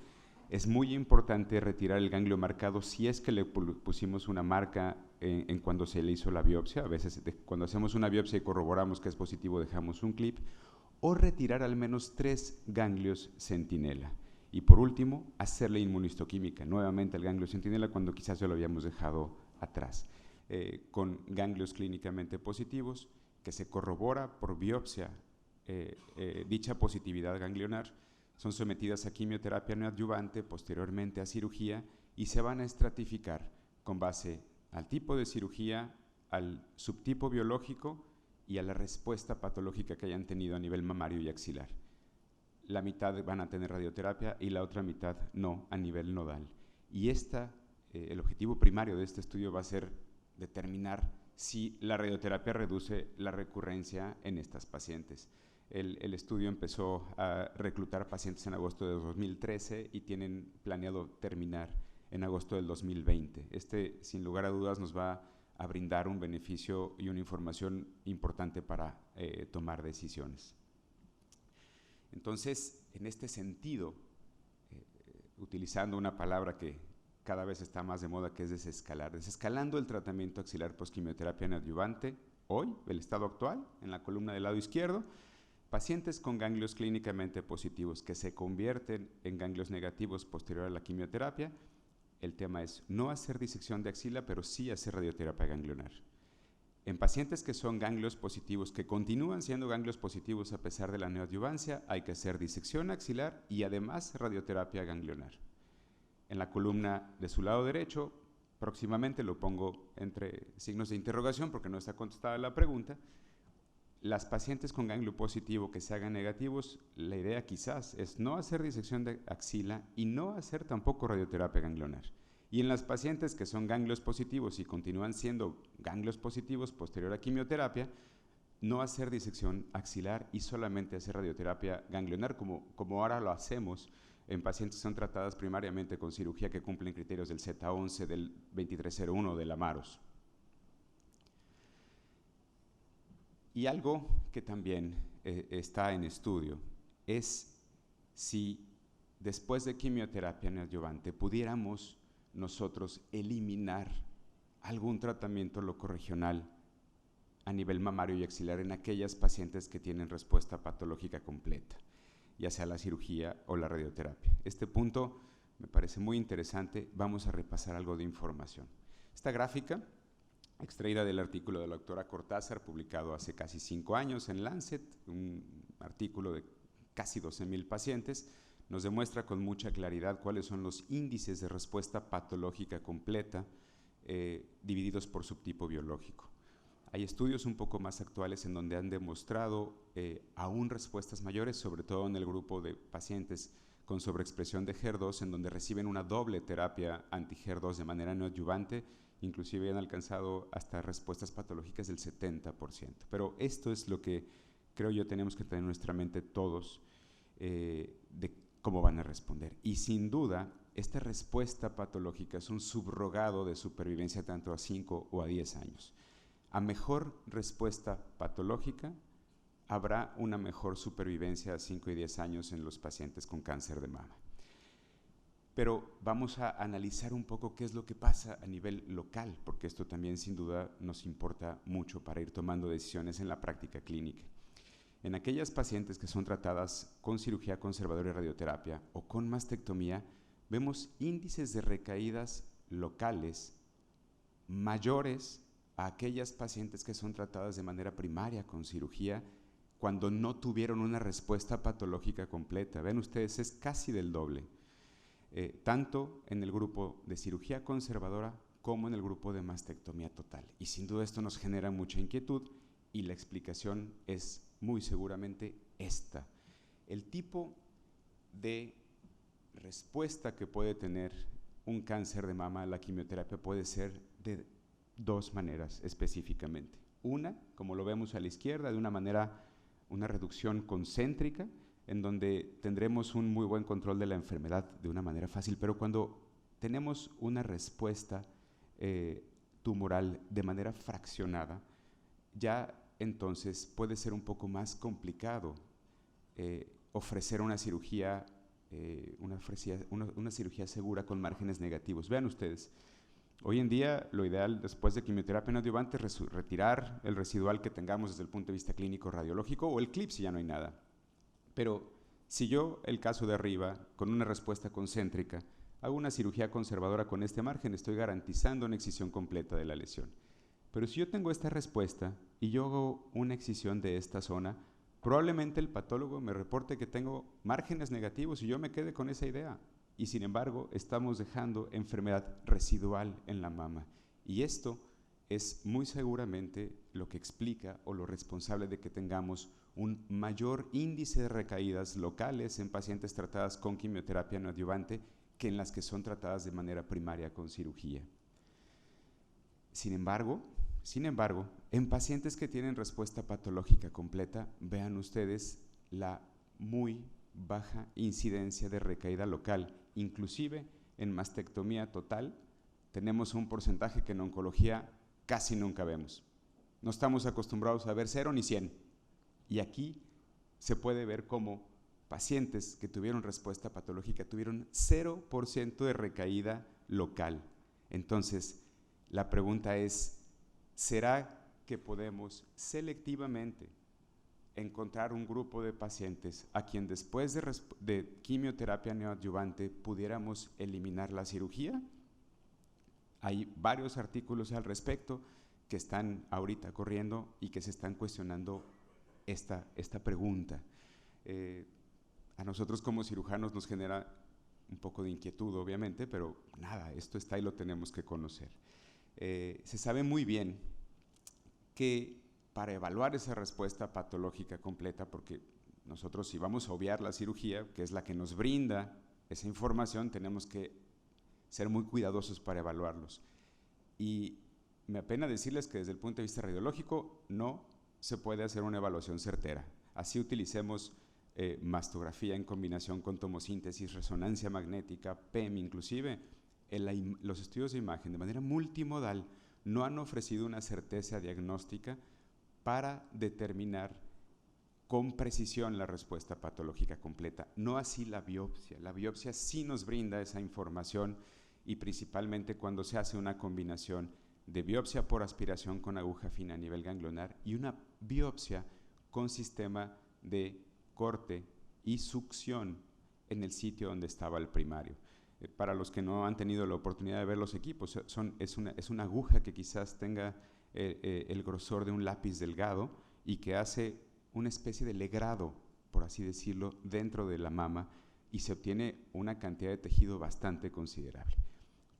Es muy importante retirar el ganglio marcado si es que le pusimos una marca en cuando se le hizo la biopsia. A veces cuando hacemos una biopsia y corroboramos que es positivo dejamos un clip, o retirar al menos 3 ganglios centinela. Y por último, hacerle inmunistoquímica, nuevamente al ganglio centinela cuando quizás ya lo habíamos dejado atrás. Con ganglios clínicamente positivos, que se corrobora por biopsia dicha positividad ganglionar, son sometidas a quimioterapia neoadyuvante, posteriormente a cirugía, y se van a estratificar con base al tipo de cirugía, al subtipo biológico y a la respuesta patológica que hayan tenido a nivel mamario y axilar. La mitad van a tener radioterapia y la otra mitad no, a nivel nodal. Y el objetivo primario de este estudio va a ser determinar si la radioterapia reduce la recurrencia en estas pacientes. El estudio empezó a reclutar pacientes en agosto de 2013 y tienen planeado terminar en agosto del 2020. Sin lugar a dudas, nos va a brindar un beneficio y una información importante para tomar decisiones. Entonces, en este sentido, utilizando una palabra que cada vez está más de moda, que es desescalar, desescalando el tratamiento axilar postquimioterapia neoadyuvante, hoy, el estado actual, en la columna del lado izquierdo, pacientes con ganglios clínicamente positivos que se convierten en ganglios negativos posterior a la quimioterapia, el tema es no hacer disección de axila, pero sí hacer radioterapia ganglionar. En pacientes que son ganglios positivos, que continúan siendo ganglios positivos a pesar de la neoadyuvancia, hay que hacer disección axilar y además radioterapia ganglionar. En la columna de su lado derecho, próximamente lo pongo entre signos de interrogación porque no está contestada la pregunta, las pacientes con ganglio positivo que se hagan negativos, la idea quizás es no hacer disección de axila y no hacer tampoco radioterapia ganglionar. Y en las pacientes que son ganglios positivos y continúan siendo ganglios positivos posterior a quimioterapia, no hacer disección axilar y solamente hacer radioterapia ganglionar, como ahora lo hacemos en pacientes que son tratadas primariamente con cirugía que cumplen criterios del Z11, del 2301, del Amaros. Y algo que también está en estudio es si después de quimioterapia neoadyuvante pudiéramos nosotros eliminar algún tratamiento locorregional a nivel mamario y axilar en aquellas pacientes que tienen respuesta patológica completa, ya sea la cirugía o la radioterapia. Este punto me parece muy interesante. Vamos a repasar algo de información. Esta gráfica, extraída del artículo de la doctora Cortázar, publicado hace casi 5 años en Lancet, un artículo de casi 12,000 pacientes, nos demuestra con mucha claridad cuáles son los índices de respuesta patológica completa divididos por subtipo biológico. Hay estudios un poco más actuales en donde han demostrado aún respuestas mayores, sobre todo en el grupo de pacientes con sobreexpresión de HER2, en donde reciben una doble terapia anti-HER2 de manera neoadyuvante, inclusive han alcanzado hasta respuestas patológicas del 70%. Pero esto es lo que creo yo tenemos que tener en nuestra mente todos de cómo van a responder. Y sin duda, esta respuesta patológica es un subrogado de supervivencia tanto a 5 o a 10 años. A mejor respuesta patológica, habrá una mejor supervivencia a 5 y 10 años en los pacientes con cáncer de mama. Pero vamos a analizar un poco qué es lo que pasa a nivel local, porque esto también sin duda nos importa mucho para ir tomando decisiones en la práctica clínica. En aquellas pacientes que son tratadas con cirugía conservadora y radioterapia o con mastectomía, vemos índices de recaídas locales mayores a aquellas pacientes que son tratadas de manera primaria con cirugía cuando no tuvieron una respuesta patológica completa. Ven ustedes, es casi del doble, tanto en el grupo de cirugía conservadora como en el grupo de mastectomía total. Y sin duda esto nos genera mucha inquietud y la explicación es muy seguramente esta. El tipo de respuesta que puede tener un cáncer de mama a la quimioterapia puede ser de 2 maneras específicamente. Una, como lo vemos a la izquierda, de una reducción concéntrica, en donde tendremos un muy buen control de la enfermedad de una manera fácil, pero cuando tenemos una respuesta tumoral de manera fraccionada, ya entonces puede ser un poco más complicado ofrecer una cirugía segura con márgenes negativos. Vean ustedes, hoy en día lo ideal después de quimioterapia neoadyuvante es retirar el residual que tengamos desde el punto de vista clínico radiológico o el clip si ya no hay nada. Pero si yo, el caso de arriba, con una respuesta concéntrica, hago una cirugía conservadora con este margen, estoy garantizando una excisión completa de la lesión. Pero si yo tengo esta respuesta y yo hago una excisión de esta zona, probablemente el patólogo me reporte que tengo márgenes negativos y yo me quede con esa idea. Y sin embargo, estamos dejando enfermedad residual en la mama. Y esto es muy seguramente lo que explica o lo responsable de que tengamos un mayor índice de recaídas locales en pacientes tratadas con quimioterapia neoadyuvante que en las que son tratadas de manera primaria con cirugía. Sin embargo, en pacientes que tienen respuesta patológica completa, vean ustedes la muy baja incidencia de recaída local. Inclusive en mastectomía total tenemos un porcentaje que en oncología casi nunca vemos. No estamos acostumbrados a ver 0 ni 100. Y aquí se puede ver cómo pacientes que tuvieron respuesta patológica tuvieron 0% de recaída local. Entonces, la pregunta es, ¿será que podemos selectivamente encontrar un grupo de pacientes a quien después de quimioterapia neoadyuvante pudiéramos eliminar la cirugía? Hay varios artículos al respecto que están ahorita corriendo y que se están cuestionando esta pregunta. A nosotros como cirujanos nos genera un poco de inquietud, obviamente, pero nada, esto está y lo tenemos que conocer. Se sabe muy bien que para evaluar esa respuesta patológica completa, porque nosotros, si vamos a obviar la cirugía, que es la que nos brinda esa información, tenemos que ser muy cuidadosos para evaluarlos. Y me apena decirles que desde el punto de vista radiológico no se puede hacer una evaluación certera. Así utilicemos mastografía en combinación con tomosíntesis, resonancia magnética, PEM inclusive, los estudios de imagen de manera multimodal no han ofrecido una certeza diagnóstica para determinar con precisión la respuesta patológica completa. No así la biopsia. La biopsia sí nos brinda esa información, y principalmente cuando se hace una combinación de biopsia por aspiración con aguja fina a nivel ganglionar y una biopsia con sistema de corte y succión en el sitio donde estaba el primario. Para los que no han tenido la oportunidad de ver los equipos, es una aguja que quizás tenga el grosor de un lápiz delgado y que hace una especie de legrado, por así decirlo, dentro de la mama, y se obtiene una cantidad de tejido bastante considerable.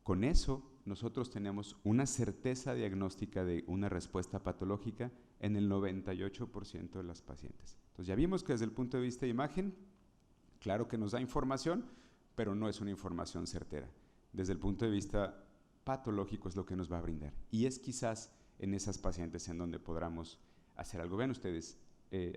Con eso, nosotros tenemos una certeza diagnóstica de una respuesta patológica en el 98% de las pacientes. Entonces, ya vimos que desde el punto de vista de imagen, claro que nos da información, pero no es una información certera. Desde el punto de vista patológico es lo que nos va a brindar. Y es quizás en esas pacientes en donde podamos hacer algo. Vean ustedes,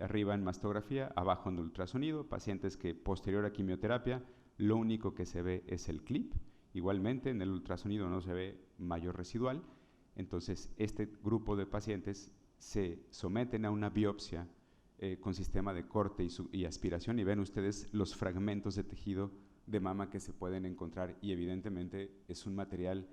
arriba en mastografía, abajo en ultrasonido, pacientes que posterior a quimioterapia, lo único que se ve es el clip. Igualmente, en el ultrasonido no se ve mayor residual. Entonces, este grupo de pacientes se someten a una biopsia con sistema de corte y aspiración, y ven ustedes los fragmentos de tejido de mama que se pueden encontrar, y evidentemente es un material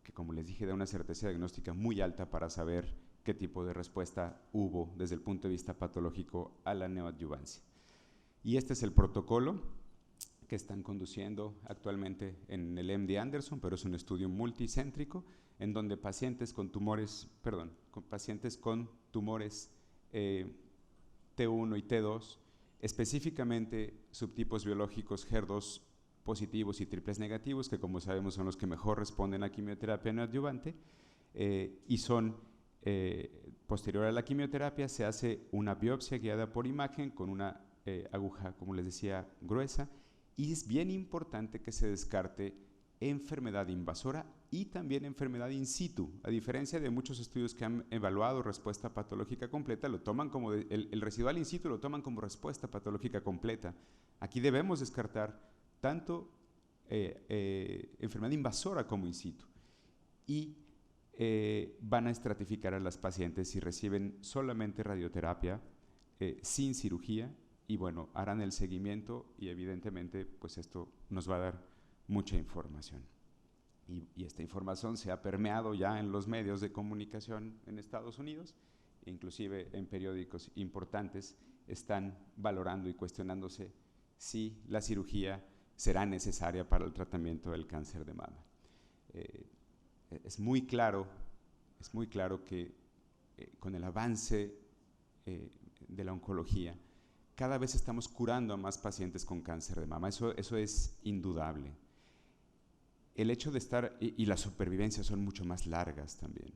que, como les dije, da una certeza diagnóstica muy alta para saber qué tipo de respuesta hubo desde el punto de vista patológico a la neoadyuvancia. Y este es el protocolo que están conduciendo actualmente en el MD Anderson, pero es un estudio multicéntrico en donde pacientes con tumores T1 y T2, específicamente subtipos biológicos HER2 positivos y triples negativos, que como sabemos son los que mejor responden a quimioterapia neoadyuvante, y son posterior a la quimioterapia se hace una biopsia guiada por imagen con una aguja, como les decía, gruesa. Y es bien importante que se descarte enfermedad invasora y también enfermedad in situ. A diferencia de muchos estudios que han evaluado respuesta patológica completa, lo toman como el residual in situ lo toman como respuesta patológica completa. Aquí debemos descartar tanto enfermedad invasora como in situ. Y van a estratificar a las pacientes si reciben solamente radioterapia, sin cirugía, y bueno, harán el seguimiento, y evidentemente pues esto nos va a dar mucha información. Y esta información se ha permeado ya en los medios de comunicación en Estados Unidos, inclusive en periódicos importantes están valorando y cuestionándose si la cirugía será necesaria para el tratamiento del cáncer de mama. Es muy claro que con el avance de la oncología, cada vez estamos curando a más pacientes con cáncer de mama, eso es indudable. El hecho de estar, y las supervivencias son mucho más largas también.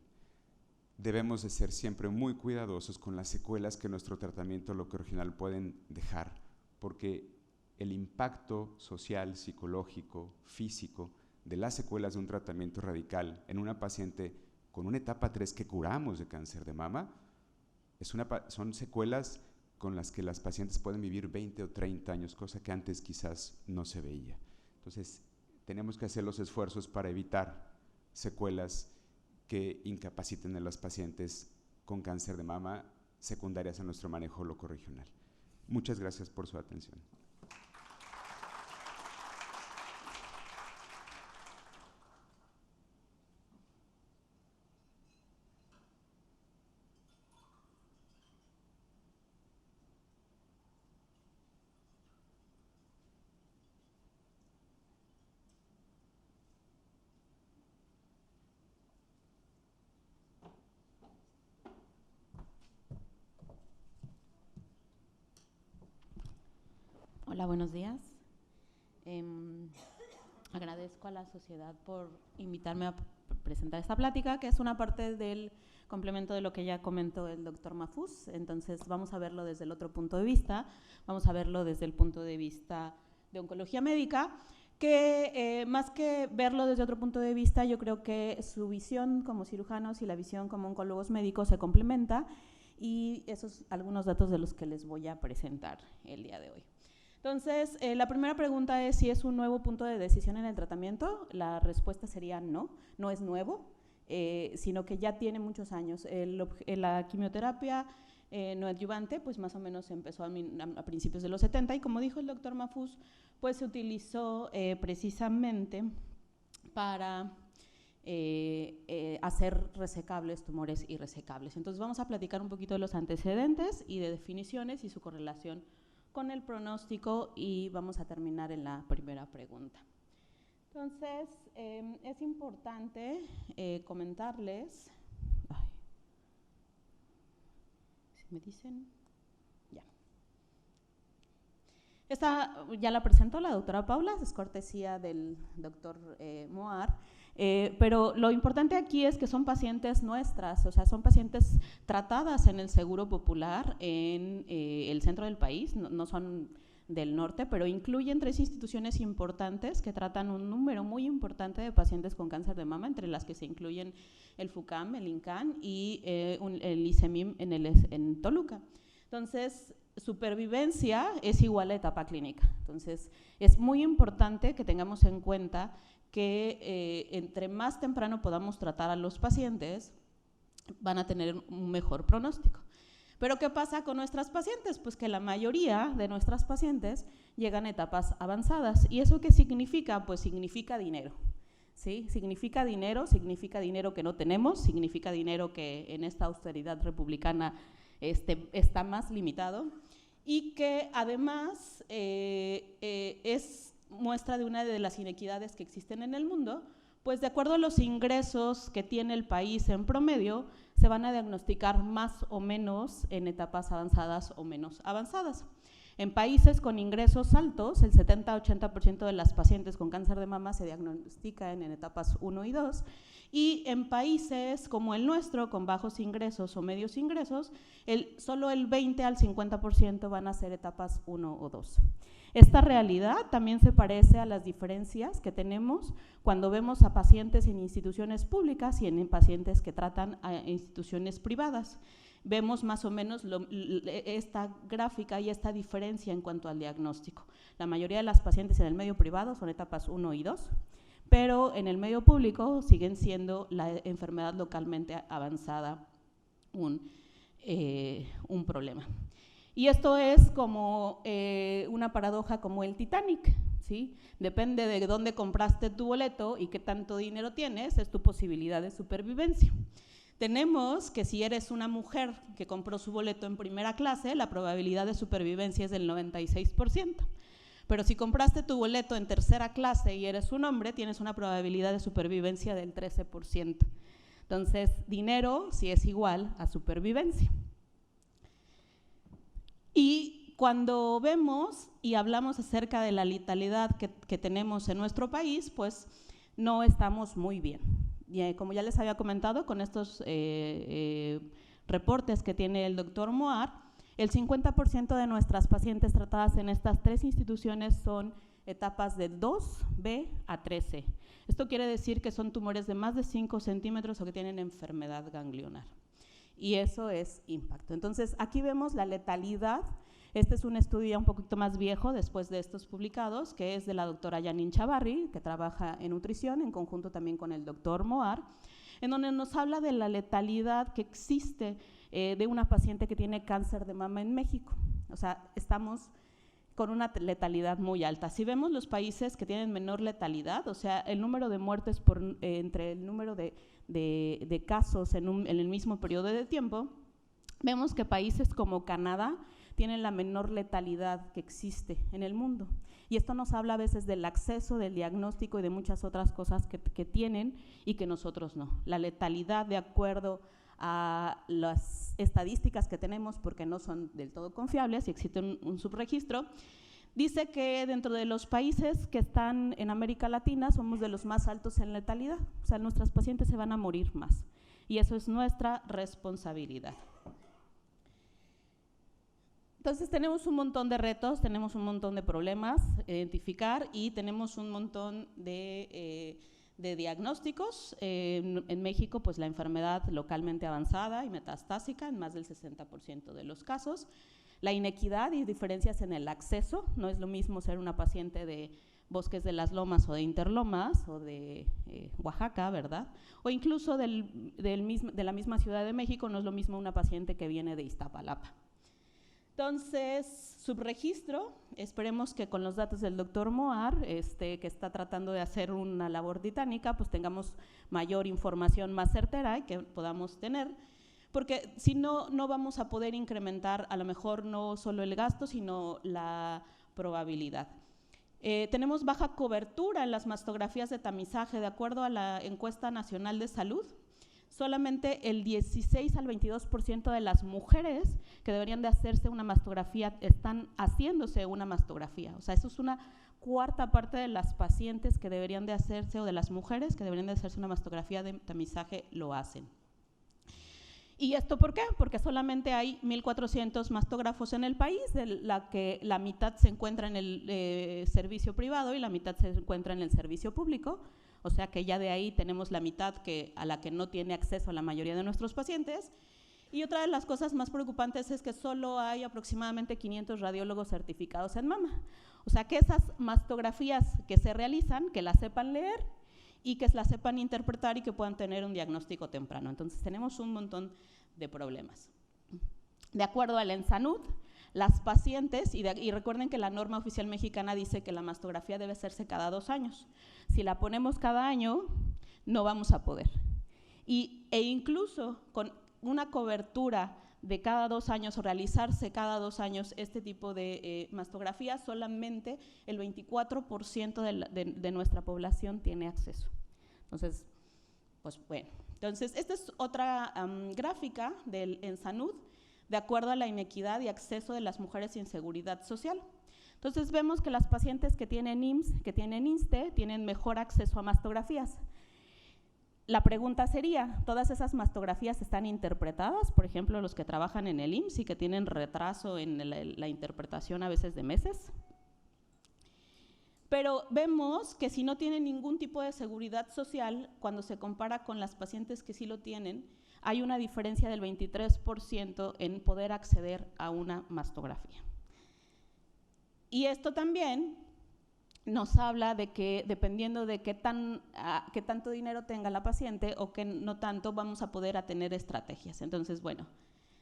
Debemos de ser siempre muy cuidadosos con las secuelas que nuestro tratamiento loco-regional pueden dejar, porque el impacto social, psicológico, físico de las secuelas de un tratamiento radical en una paciente con una etapa 3 que curamos de cáncer de mama, son secuelas con las que las pacientes pueden vivir 20 o 30 años, cosa que antes quizás no se veía. Entonces, tenemos que hacer los esfuerzos para evitar secuelas que incapaciten a las pacientes con cáncer de mama secundarias a nuestro manejo locorregional. Muchas gracias por su atención. Hola, buenos días. Agradezco a la sociedad por invitarme a presentar esta plática, que es una parte del complemento de lo que ya comentó el doctor Mahfouz. Entonces vamos a verlo desde el otro punto de vista, vamos a verlo desde el punto de vista de oncología médica, que más que verlo desde otro punto de vista, yo creo que su visión como cirujanos y la visión como oncólogos médicos se complementa, y esos son algunos datos de los que les voy a presentar el día de hoy. Entonces, la primera pregunta es si es un nuevo punto de decisión en el tratamiento. La respuesta sería no, no es nuevo, sino que ya tiene muchos años. La quimioterapia no adyuvante, pues más o menos empezó a principios de los 70, y como dijo el doctor Mahfouz, pues se utilizó precisamente para hacer resecables tumores irresecables. Entonces vamos a platicar un poquito de los antecedentes y de definiciones y su correlación con el pronóstico, y vamos a terminar en la primera pregunta. Entonces, es importante comentarles, si me dicen, ya. Esta ya la presentó la doctora Paula, es cortesía del doctor Moar, pero lo importante aquí es que son pacientes nuestras, o sea, son pacientes tratadas en el Seguro Popular en el centro del país, no son del norte, pero incluyen 3 instituciones importantes que tratan un número muy importante de pacientes con cáncer de mama, entre las que se incluyen el FUCAM, el INCAN y el ICEMIM en Toluca. Entonces, supervivencia es igual a etapa clínica. Entonces, es muy importante que tengamos en cuenta que entre más temprano podamos tratar a los pacientes, van a tener un mejor pronóstico. Pero ¿qué pasa con nuestras pacientes? Pues que la mayoría de nuestras pacientes llegan a etapas avanzadas. ¿Y eso qué significa? Pues significa dinero. ¿Sí? Significa dinero que no tenemos, significa dinero que en esta austeridad republicana está más limitado, y que además es muestra de una de las inequidades que existen en el mundo, pues de acuerdo a los ingresos que tiene el país en promedio, se van a diagnosticar más o menos en etapas avanzadas o menos avanzadas. En países con ingresos altos, el 70-80% de las pacientes con cáncer de mama se diagnostican en etapas 1 y 2, y en países como el nuestro, con bajos ingresos o medios ingresos, solo el 20 al 50% van a ser etapas 1 o 2. Esta realidad también se parece a las diferencias que tenemos cuando vemos a pacientes en instituciones públicas y en pacientes que tratan a instituciones privadas. Vemos más o menos esta gráfica y esta diferencia en cuanto al diagnóstico. La mayoría de las pacientes en el medio privado son etapas 1 y 2, pero en el medio público siguen siendo la enfermedad localmente avanzada un problema. Y esto es como una paradoja como el Titanic, ¿sí? Depende de dónde compraste tu boleto y qué tanto dinero tienes, es tu posibilidad de supervivencia. Tenemos que si eres una mujer que compró su boleto en primera clase, la probabilidad de supervivencia es del 96%. Pero si compraste tu boleto en tercera clase y eres un hombre, tienes una probabilidad de supervivencia del 13%. Entonces, dinero sí es igual a supervivencia. Y cuando vemos y hablamos acerca de la letalidad que tenemos en nuestro país, pues no estamos muy bien. Y como ya les había comentado, con estos reportes que tiene el doctor Moar, el 50% de nuestras pacientes tratadas en estas 3 instituciones son etapas de 2B a 13. Esto quiere decir que son tumores de más de 5 centímetros o que tienen enfermedad ganglionar. Y eso es impacto. Entonces, aquí vemos la letalidad. Este es un estudio ya un poquito más viejo, después de estos publicados, que es de la doctora Janine Chavarri, que trabaja en nutrición, en conjunto también con el doctor Moar, en donde nos habla de la letalidad que existe de una paciente que tiene cáncer de mama en México. O sea, estamos con una letalidad muy alta. Si vemos los países que tienen menor letalidad, o sea, el número de muertes entre el número de casos en el mismo periodo de tiempo, vemos que países como Canadá tienen la menor letalidad que existe en el mundo. Y esto nos habla a veces del acceso, del diagnóstico y de muchas otras cosas que tienen y que nosotros no. La letalidad, de acuerdo a las estadísticas que tenemos, porque no son del todo confiables y existe un subregistro, Dice que dentro de los países que están en América Latina somos de los más altos en letalidad, o sea, nuestras pacientes se van a morir más, y eso es nuestra responsabilidad. Entonces tenemos un montón de retos, tenemos un montón de problemas a identificar y tenemos un montón de diagnósticos. En México, pues la enfermedad localmente avanzada y metastásica en más del 60% de los casos. La inequidad y diferencias en el acceso, no es lo mismo ser una paciente de Bosques de las Lomas o de Interlomas o de Oaxaca, ¿verdad? O incluso de la misma Ciudad de México, no es lo mismo una paciente que viene de Iztapalapa. Entonces, subregistro, esperemos que con los datos del doctor Moar, que está tratando de hacer una labor titánica, pues tengamos mayor información más certera y que podamos tener, porque si no, no vamos a poder incrementar a lo mejor no solo el gasto, sino la probabilidad. Tenemos baja cobertura en las mastografías de tamizaje, de acuerdo a la Encuesta Nacional de Salud. Solamente el 16 al 22% de las mujeres que deberían de hacerse una mastografía están haciéndose una mastografía. O sea, eso es una cuarta parte de las pacientes que deberían de hacerse, o de las mujeres que deberían de hacerse una mastografía de tamizaje, lo hacen. ¿Y esto por qué? Porque solamente hay 1.400 mastógrafos en el país, de la que la mitad se encuentra en el servicio privado y la mitad se encuentra en el servicio público. O sea que ya de ahí tenemos la mitad a la que no tiene acceso la mayoría de nuestros pacientes. Y otra de las cosas más preocupantes es que solo hay aproximadamente 500 radiólogos certificados en mama. O sea que esas mastografías que se realizan, que las sepan leer y que las sepan interpretar y que puedan tener un diagnóstico temprano. Entonces tenemos un montón de problemas. De acuerdo al ENSANUD, las pacientes, y recuerden que la norma oficial mexicana dice que la mastografía debe hacerse cada 2 años. Si la ponemos cada año, no vamos a poder. E incluso con una cobertura de cada 2 años o realizarse cada 2 años este tipo de mastografía, solamente el 24% de nuestra población tiene acceso. Entonces, pues bueno. Entonces, esta es otra gráfica del ENSANUD, de acuerdo a la inequidad y acceso de las mujeres sin seguridad social. Entonces vemos que las pacientes que tienen IMSS, que tienen INSSSTE, tienen mejor acceso a mastografías. La pregunta sería, ¿todas esas mastografías están interpretadas? Por ejemplo, los que trabajan en el IMSS y que tienen retraso en la interpretación a veces de meses. Pero vemos que si no tienen ningún tipo de seguridad social, cuando se compara con las pacientes que sí lo tienen, hay una diferencia del 23% en poder acceder a una mastografía. Y esto también nos habla de que dependiendo de qué tanto dinero tenga la paciente o que no tanto, vamos a poder tener estrategias. Entonces, bueno,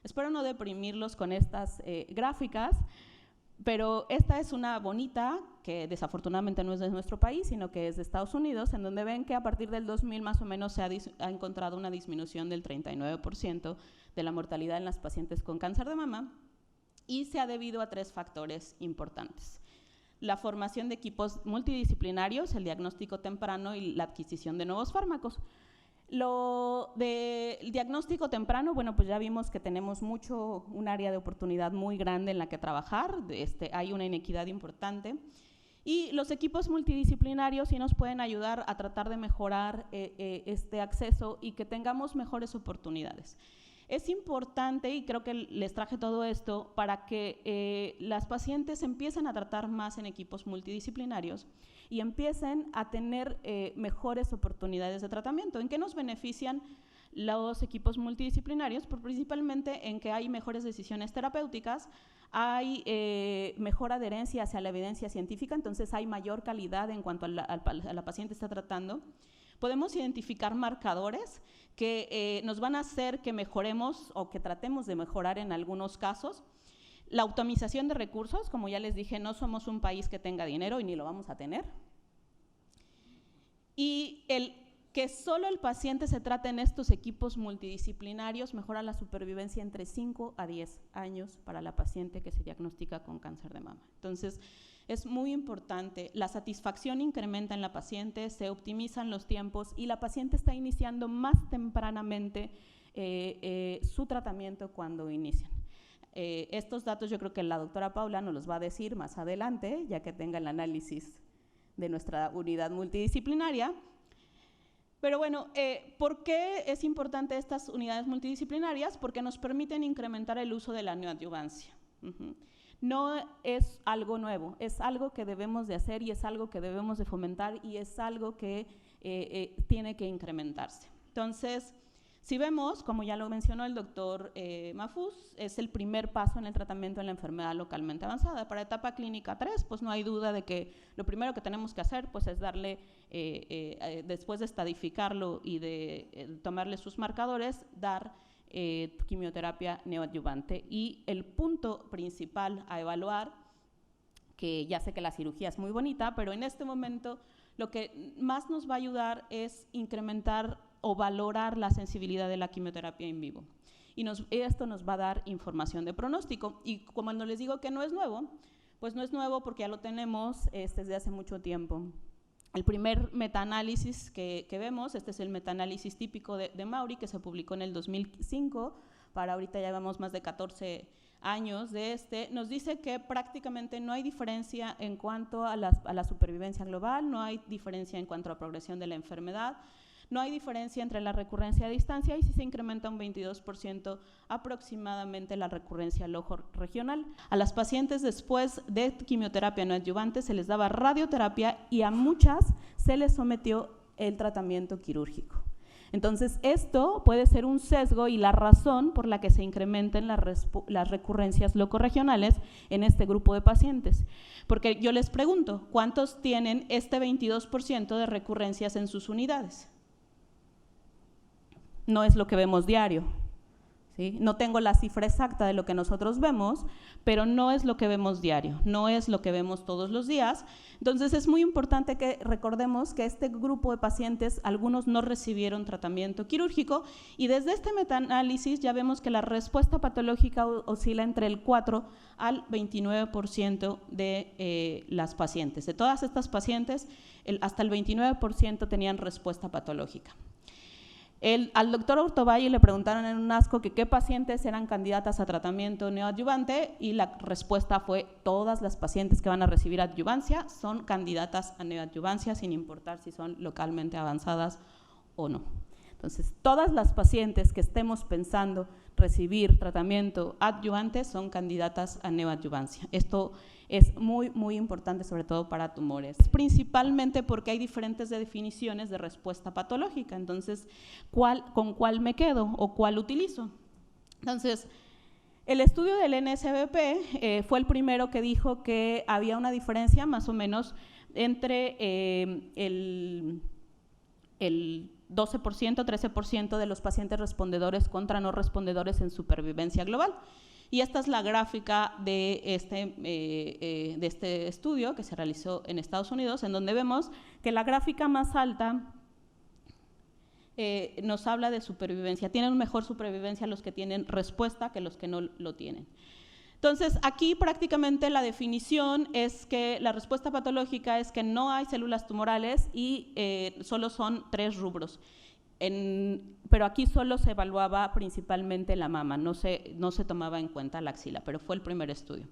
espero no deprimirlos con estas gráficas, pero esta es una bonita, que desafortunadamente no es de nuestro país, sino que es de Estados Unidos, en donde ven que a partir del 2000 más o menos se ha encontrado una disminución del 39% de la mortalidad en las pacientes con cáncer de mama, y se ha debido a 3 factores importantes. La formación de equipos multidisciplinarios, el diagnóstico temprano y la adquisición de nuevos fármacos. Lo del diagnóstico temprano, bueno, pues ya vimos que tenemos un área de oportunidad muy grande en la que trabajar, hay una inequidad importante, y los equipos multidisciplinarios sí nos pueden ayudar a tratar de mejorar este acceso y que tengamos mejores oportunidades. Es importante, y creo que les traje todo esto, para que las pacientes empiecen a tratar más en equipos multidisciplinarios y empiecen a tener mejores oportunidades de tratamiento. ¿En qué nos benefician los equipos multidisciplinarios? Pues principalmente en que hay mejores decisiones terapéuticas, hay mejor adherencia hacia la evidencia científica, entonces hay mayor calidad en cuanto a la paciente está tratando. Podemos identificar marcadores que nos van a hacer que mejoremos o que tratemos de mejorar en algunos casos. La optimización de recursos, como ya les dije, no somos un país que tenga dinero y ni lo vamos a tener. Y el que solo el paciente se trate en estos equipos multidisciplinarios mejora la supervivencia entre 5 a 10 años para la paciente que se diagnostica con cáncer de mama. Entonces, es muy importante, la satisfacción incrementa en la paciente, se optimizan los tiempos y la paciente está iniciando más tempranamente su tratamiento cuando inician. Estos datos yo creo que la doctora Paula nos los va a decir más adelante, ya que tenga el análisis de nuestra unidad multidisciplinaria. Pero bueno, ¿por qué es importante estas unidades multidisciplinarias? Porque nos permiten incrementar el uso de la neoadyuvancia. No es algo nuevo, es algo que debemos de hacer y es algo que debemos de fomentar y es algo que tiene que incrementarse. Entonces, si vemos, como ya lo mencionó el doctor Mahfouz, es el primer paso en el tratamiento de la enfermedad localmente avanzada. Para etapa clínica 3, pues no hay duda de que lo primero que tenemos que hacer pues, es darle, después de estadificarlo y de tomarle sus marcadores, dar quimioterapia neoadyuvante. Y el punto principal a evaluar, que ya sé que la cirugía es muy bonita, pero en este momento lo que más nos va a ayudar es incrementar o valorar la sensibilidad de la quimioterapia in vivo. Y esto nos va a dar información de pronóstico. Y como les digo que no es nuevo, pues no es nuevo porque ya lo tenemos desde hace mucho tiempo. El primer metaanálisis que vemos, este es el metaanálisis típico de Maury, que se publicó en el 2005, para ahorita ya vemos más de 14 años de nos dice que prácticamente no hay diferencia en cuanto a la supervivencia global, no hay diferencia en cuanto a progresión de la enfermedad, no hay diferencia entre la recurrencia a distancia y sí se incrementa un 22% aproximadamente la recurrencia al ojo regional. A las pacientes después de quimioterapia no adyuvante se les daba radioterapia y a muchas se les sometió el tratamiento quirúrgico. Entonces, esto puede ser un sesgo y la razón por la que se incrementen las recurrencias locorregionales en este grupo de pacientes. Porque yo les pregunto, ¿cuántos tienen este 22% de recurrencias en sus unidades? No es lo que vemos diario, ¿sí? No tengo la cifra exacta de lo que nosotros vemos, pero no es lo que vemos diario, no es lo que vemos todos los días. Entonces es muy importante que recordemos que este grupo de pacientes, algunos no recibieron tratamiento quirúrgico y desde este metaanálisis ya vemos que la respuesta patológica oscila entre el 4 al 29% de las pacientes. De todas estas pacientes, hasta el 29% tenían respuesta patológica. Al doctor Ortovalle le preguntaron en un ASCO que qué pacientes eran candidatas a tratamiento neoadyuvante y la respuesta fue todas las pacientes que van a recibir adyuvancia son candidatas a neoadyuvancia sin importar si son localmente avanzadas o no. Entonces, todas las pacientes que estemos pensando recibir tratamiento adyuvante son candidatas a neoadyuvancia. Esto es muy, muy importante, sobre todo para tumores, principalmente porque hay diferentes definiciones de respuesta patológica. Entonces, ¿con cuál me quedo o cuál utilizo? Entonces, el estudio del NSBP fue el primero que dijo que había una diferencia más o menos entre el 12%, 13% de los pacientes respondedores contra no respondedores en supervivencia global. Y esta es la gráfica de este estudio que se realizó en Estados Unidos, en donde vemos que la gráfica más alta nos habla de supervivencia. Tienen mejor supervivencia los que tienen respuesta que los que no lo tienen. Entonces, aquí prácticamente la definición es que la respuesta patológica es que no hay células tumorales y solo son 3 rubros. Pero aquí solo se evaluaba principalmente la mama, no se tomaba en cuenta la axila, pero fue el primer estudio.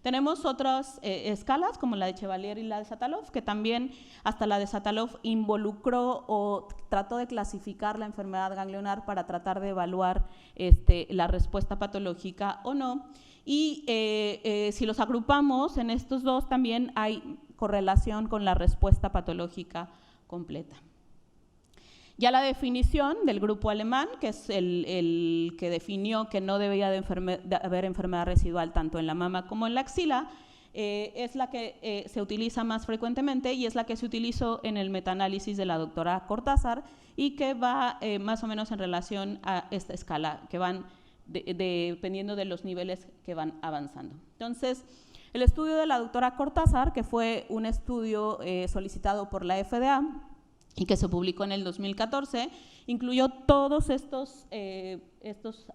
Tenemos otras escalas, como la de Chevalier y la de Satalov, que también hasta la de Satalov involucró o trató de clasificar la enfermedad ganglionar para tratar de evaluar la respuesta patológica o no. Y si los agrupamos en estos dos, también hay correlación con la respuesta patológica completa. Ya la definición del grupo alemán, que es el que definió que no debía de haber enfermedad residual tanto en la mama como en la axila, es la que se utiliza más frecuentemente y es la que se utilizó en el metaanálisis de la doctora Cortázar y que va más o menos en relación a esta escala, que van dependiendo de los niveles que van avanzando. Entonces, el estudio de la doctora Cortázar, que fue un estudio solicitado por la FDA, y que se publicó en el 2014, incluyó todos estos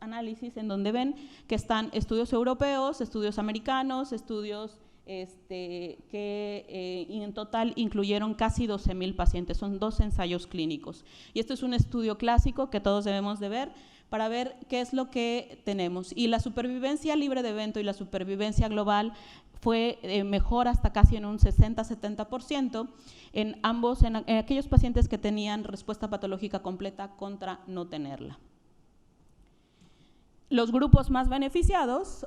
análisis en donde ven que están estudios europeos, estudios americanos, estudios que en total incluyeron casi 12,000 pacientes, son 2 ensayos clínicos. Y este es un estudio clásico que todos debemos de ver para ver qué es lo que tenemos. Y la supervivencia libre de evento y la supervivencia global fue mejor hasta casi en un 60-70% en ambos, en aquellos pacientes que tenían respuesta patológica completa contra no tenerla. Los grupos más beneficiados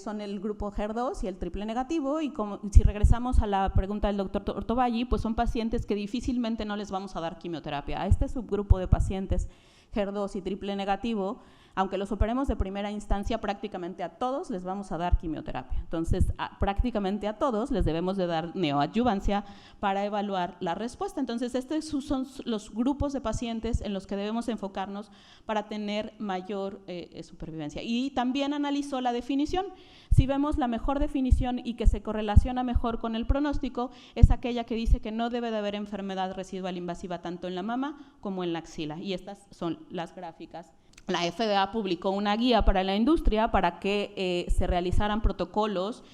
son el grupo HER2 y el triple negativo, y si regresamos a la pregunta del doctor Ortovalli, pues son pacientes que difícilmente no les vamos a dar quimioterapia. A este subgrupo de pacientes HER2 y triple negativo, aunque los operemos de primera instancia, prácticamente a todos les vamos a dar quimioterapia. Entonces, prácticamente a todos les debemos de dar neoadyuvancia para evaluar la respuesta. Entonces, estos son los grupos de pacientes en los que debemos enfocarnos para tener mayor supervivencia. Y también analizó la definición. Si vemos la mejor definición y que se correlaciona mejor con el pronóstico, es aquella que dice que no debe de haber enfermedad residual invasiva tanto en la mama como en la axila. Y estas son las gráficas. La FDA publicó una guía para la industria para que se realizaran protocolos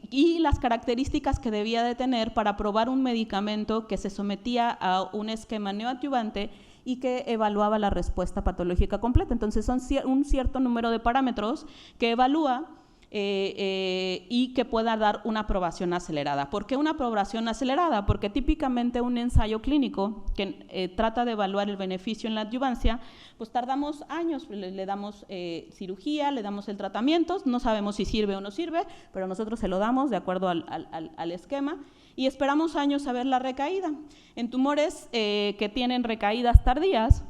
y las características que debía de tener para probar un medicamento que se sometía a un esquema neoadyuvante y que evaluaba la respuesta patológica completa. Entonces son un cierto número de parámetros que evalúa y que pueda dar una aprobación acelerada. ¿Por qué una aprobación acelerada? Porque típicamente un ensayo clínico que trata de evaluar el beneficio en la adyuvancia, pues tardamos años, le damos cirugía, le damos el tratamiento, no sabemos si sirve o no sirve, pero nosotros se lo damos de acuerdo al esquema y esperamos años a ver la recaída. En tumores que tienen recaídas tardías,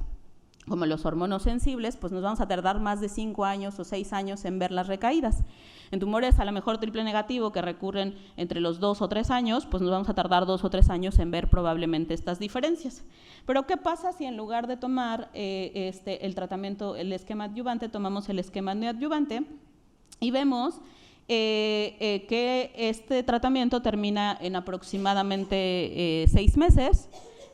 como los hormonosensibles, pues nos vamos a tardar más de 5 años o 6 años en ver las recaídas. En tumores a lo mejor triple negativo que recurren entre los 2 o 3 años, pues nos vamos a tardar 2 o 3 años en ver probablemente estas diferencias. Pero ¿qué pasa si en lugar de tomar el tratamiento, el esquema adyuvante, tomamos el esquema neoadyuvante y vemos que este tratamiento termina en aproximadamente 6 meses,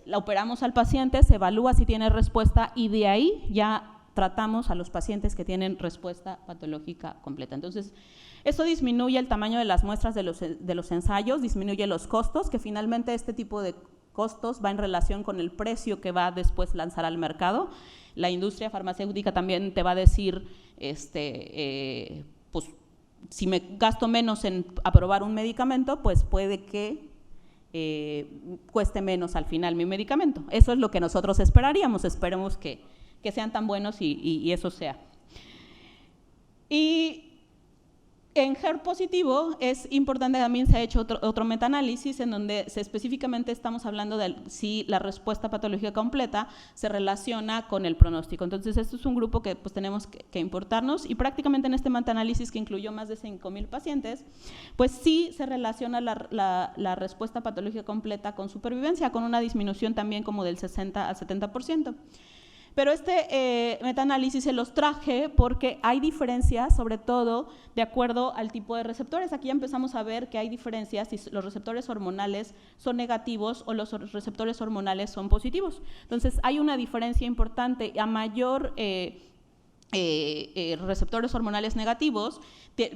la operamos al paciente, se evalúa si tiene respuesta y de ahí ya tratamos a los pacientes que tienen respuesta patológica completa. Entonces, esto disminuye el tamaño de las muestras de los ensayos, disminuye los costos, que finalmente este tipo de costos va en relación con el precio que va después lanzar al mercado. La industria farmacéutica también te va a decir, pues, si me gasto menos en aprobar un medicamento, pues puede que cueste menos al final mi medicamento. Eso es lo que nosotros esperaríamos, esperemos que sean tan buenos y eso sea. Y en HER positivo es importante, también se ha hecho otro metaanálisis en donde específicamente estamos hablando de si la respuesta patológica completa se relaciona con el pronóstico. Entonces, esto es un grupo que pues tenemos que importarnos y prácticamente en este metaanálisis que incluyó más de 5,000 pacientes, pues sí se relaciona la respuesta patológica completa con supervivencia, con una disminución también como del 60 al 70%. Pero este metaanálisis se los traje porque hay diferencias, sobre todo de acuerdo al tipo de receptores. Aquí ya empezamos a ver que hay diferencias si los receptores hormonales son negativos o los receptores hormonales son positivos. Entonces, hay una diferencia importante. A mayor receptores hormonales negativos,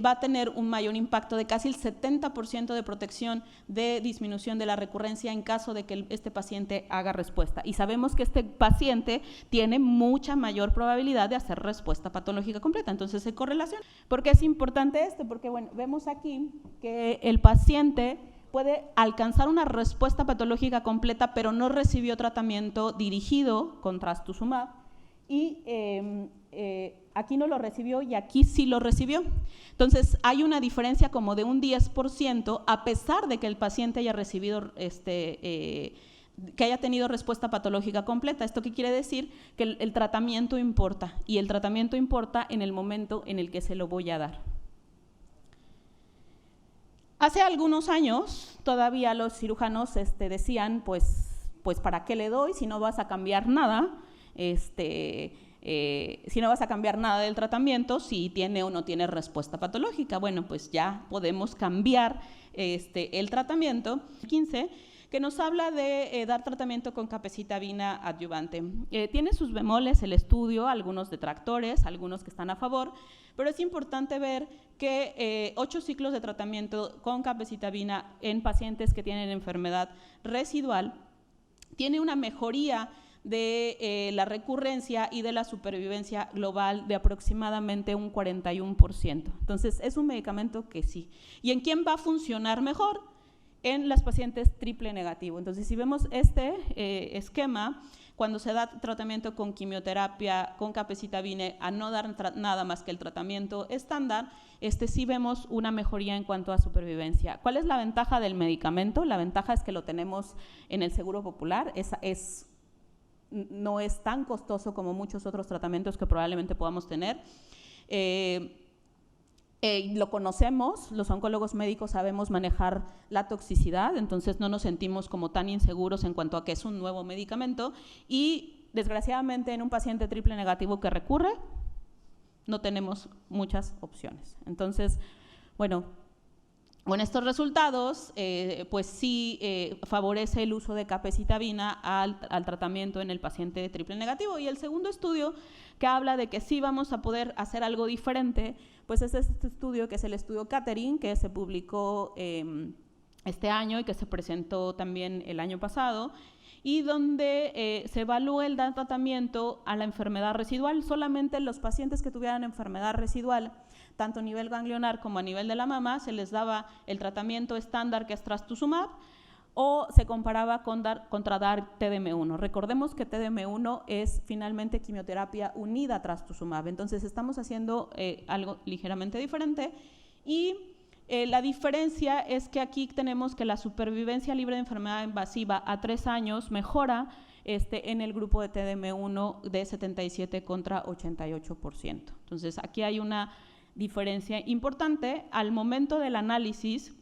va a tener un mayor impacto de casi el 70% de protección de disminución de la recurrencia en caso de que este paciente haga respuesta. Y sabemos que este paciente tiene mucha mayor probabilidad de hacer respuesta patológica completa. Entonces, se correlaciona. ¿Por qué es importante esto? Porque, bueno, vemos aquí que el paciente puede alcanzar una respuesta patológica completa, pero no recibió tratamiento dirigido con trastuzumab y aquí no lo recibió y aquí sí lo recibió. Entonces, hay una diferencia como de un 10%, a pesar de que el paciente haya recibido, que haya tenido respuesta patológica completa. ¿Esto qué quiere decir? Que el tratamiento importa, y el tratamiento importa en el momento en el que se lo voy a dar. Hace algunos años, todavía los cirujanos decían, pues ¿para qué le doy si no vas a cambiar nada? Si no vas a cambiar nada del tratamiento, si tiene o no tiene respuesta patológica. Bueno, pues ya podemos cambiar el tratamiento. 15, que nos habla de dar tratamiento con capecitabina adyuvante. Tiene sus bemoles el estudio, algunos detractores, algunos que están a favor, pero es importante ver que 8 ciclos de tratamiento con capecitabina en pacientes que tienen enfermedad residual tiene una mejoría de la recurrencia y de la supervivencia global de aproximadamente un 41%. Entonces, es un medicamento que sí. ¿Y en quién va a funcionar mejor? En las pacientes triple negativo. Entonces, si vemos este esquema, cuando se da tratamiento con quimioterapia, con capecitabine, a no dar nada más que el tratamiento estándar, sí vemos una mejoría en cuanto a supervivencia. ¿Cuál es la ventaja del medicamento? La ventaja es que lo tenemos en el Seguro Popular, no es tan costoso como muchos otros tratamientos que probablemente podamos tener. Lo conocemos, los oncólogos médicos sabemos manejar la toxicidad, entonces no nos sentimos como tan inseguros en cuanto a que es un nuevo medicamento y desgraciadamente en un paciente triple negativo que recurre no tenemos muchas opciones. Entonces, bueno, con estos resultados, pues sí favorece el uso de capecitabina al tratamiento en el paciente triple negativo. Y el segundo estudio que habla de que sí vamos a poder hacer algo diferente, pues es este estudio que es el estudio Catherine, que se publicó este año y que se presentó también el año pasado, y donde se evalúa el tratamiento a la enfermedad residual. Solamente los pacientes que tuvieran enfermedad residual, tanto a nivel ganglionar como a nivel de la mama, se les daba el tratamiento estándar que es trastuzumab o se comparaba contra dar TDM1. Recordemos que TDM1 es finalmente quimioterapia unida a trastuzumab, entonces estamos haciendo algo ligeramente diferente y la diferencia es que aquí tenemos que la supervivencia libre de enfermedad invasiva a 3 años mejora en el grupo de TDM1 de 77 contra 88%. Entonces aquí hay una diferencia importante. Al momento del análisis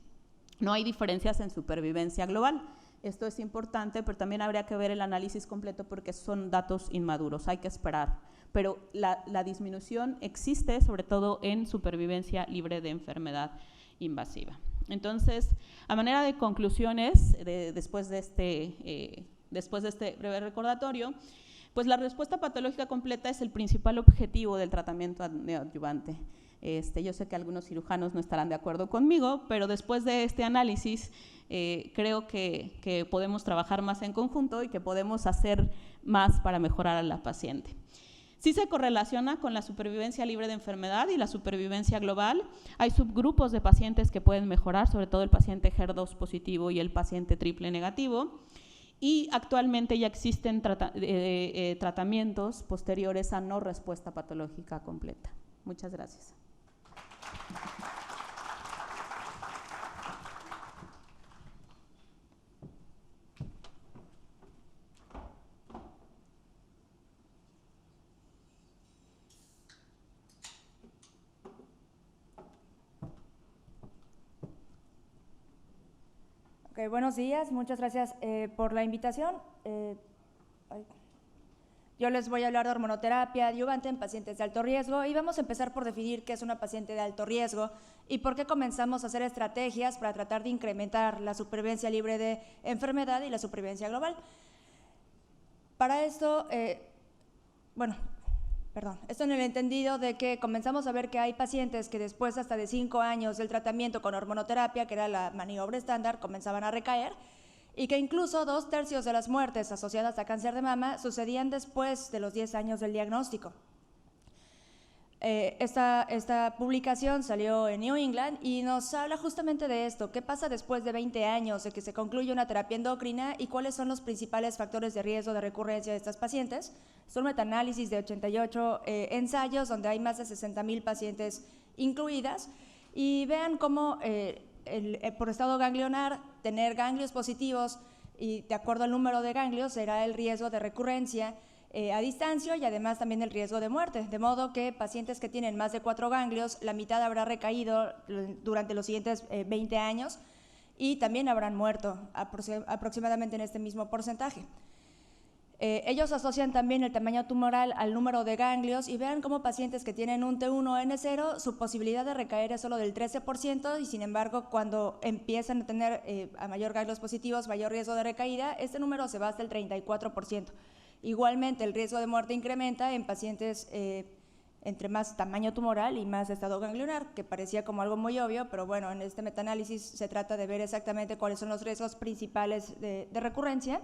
no hay diferencias en supervivencia global. Esto es importante, pero también habría que ver el análisis completo porque son datos inmaduros, hay que esperar. Pero la disminución existe, sobre todo en supervivencia libre de enfermedad invasiva. Entonces, a manera de conclusiones, después de este breve recordatorio, pues la respuesta patológica completa es el principal objetivo del tratamiento neoadyuvante. Yo sé que algunos cirujanos no estarán de acuerdo conmigo, pero después de este análisis creo que podemos trabajar más en conjunto y que podemos hacer más para mejorar a la paciente. Sí se correlaciona con la supervivencia libre de enfermedad y la supervivencia global. Hay subgrupos de pacientes que pueden mejorar, sobre todo el paciente HER2 positivo y el paciente triple negativo. Y actualmente ya existen tratamientos posteriores a no respuesta patológica completa. Muchas gracias. Buenos días, muchas gracias por la invitación. Yo les voy a hablar de hormonoterapia adyuvante en pacientes de alto riesgo y vamos a empezar por definir qué es una paciente de alto riesgo y por qué comenzamos a hacer estrategias para tratar de incrementar la supervivencia libre de enfermedad y la supervivencia global. Para esto, esto en el entendido de que comenzamos a ver que hay pacientes que después hasta de 5 años del tratamiento con hormonoterapia, que era la maniobra estándar, comenzaban a recaer y que incluso 2/3 de las muertes asociadas a cáncer de mama sucedían después de los 10 años del diagnóstico. Esta publicación salió en New England y nos habla justamente de esto, qué pasa después de 20 años de que se concluye una terapia endocrina y cuáles son los principales factores de riesgo de recurrencia de estas pacientes. Es un metaanálisis de 88 ensayos donde hay más de 60,000 pacientes incluidas y vean cómo por estado ganglionar, tener ganglios positivos y de acuerdo al número de ganglios será el riesgo de recurrencia a distancia y además también el riesgo de muerte, de modo que pacientes que tienen más de 4 ganglios, la mitad habrá recaído durante los siguientes 20 años y también habrán muerto aproximadamente en este mismo porcentaje. Ellos asocian también el tamaño tumoral al número de ganglios y vean cómo pacientes que tienen un T1N0, su posibilidad de recaer es solo del 13% y sin embargo cuando empiezan a tener a mayor ganglios positivos, mayor riesgo de recaída, este número se va hasta el 34%. Igualmente, el riesgo de muerte incrementa en pacientes entre más tamaño tumoral y más estado ganglionar, que parecía como algo muy obvio, pero bueno, en este metaanálisis se trata de ver exactamente cuáles son los riesgos principales de recurrencia.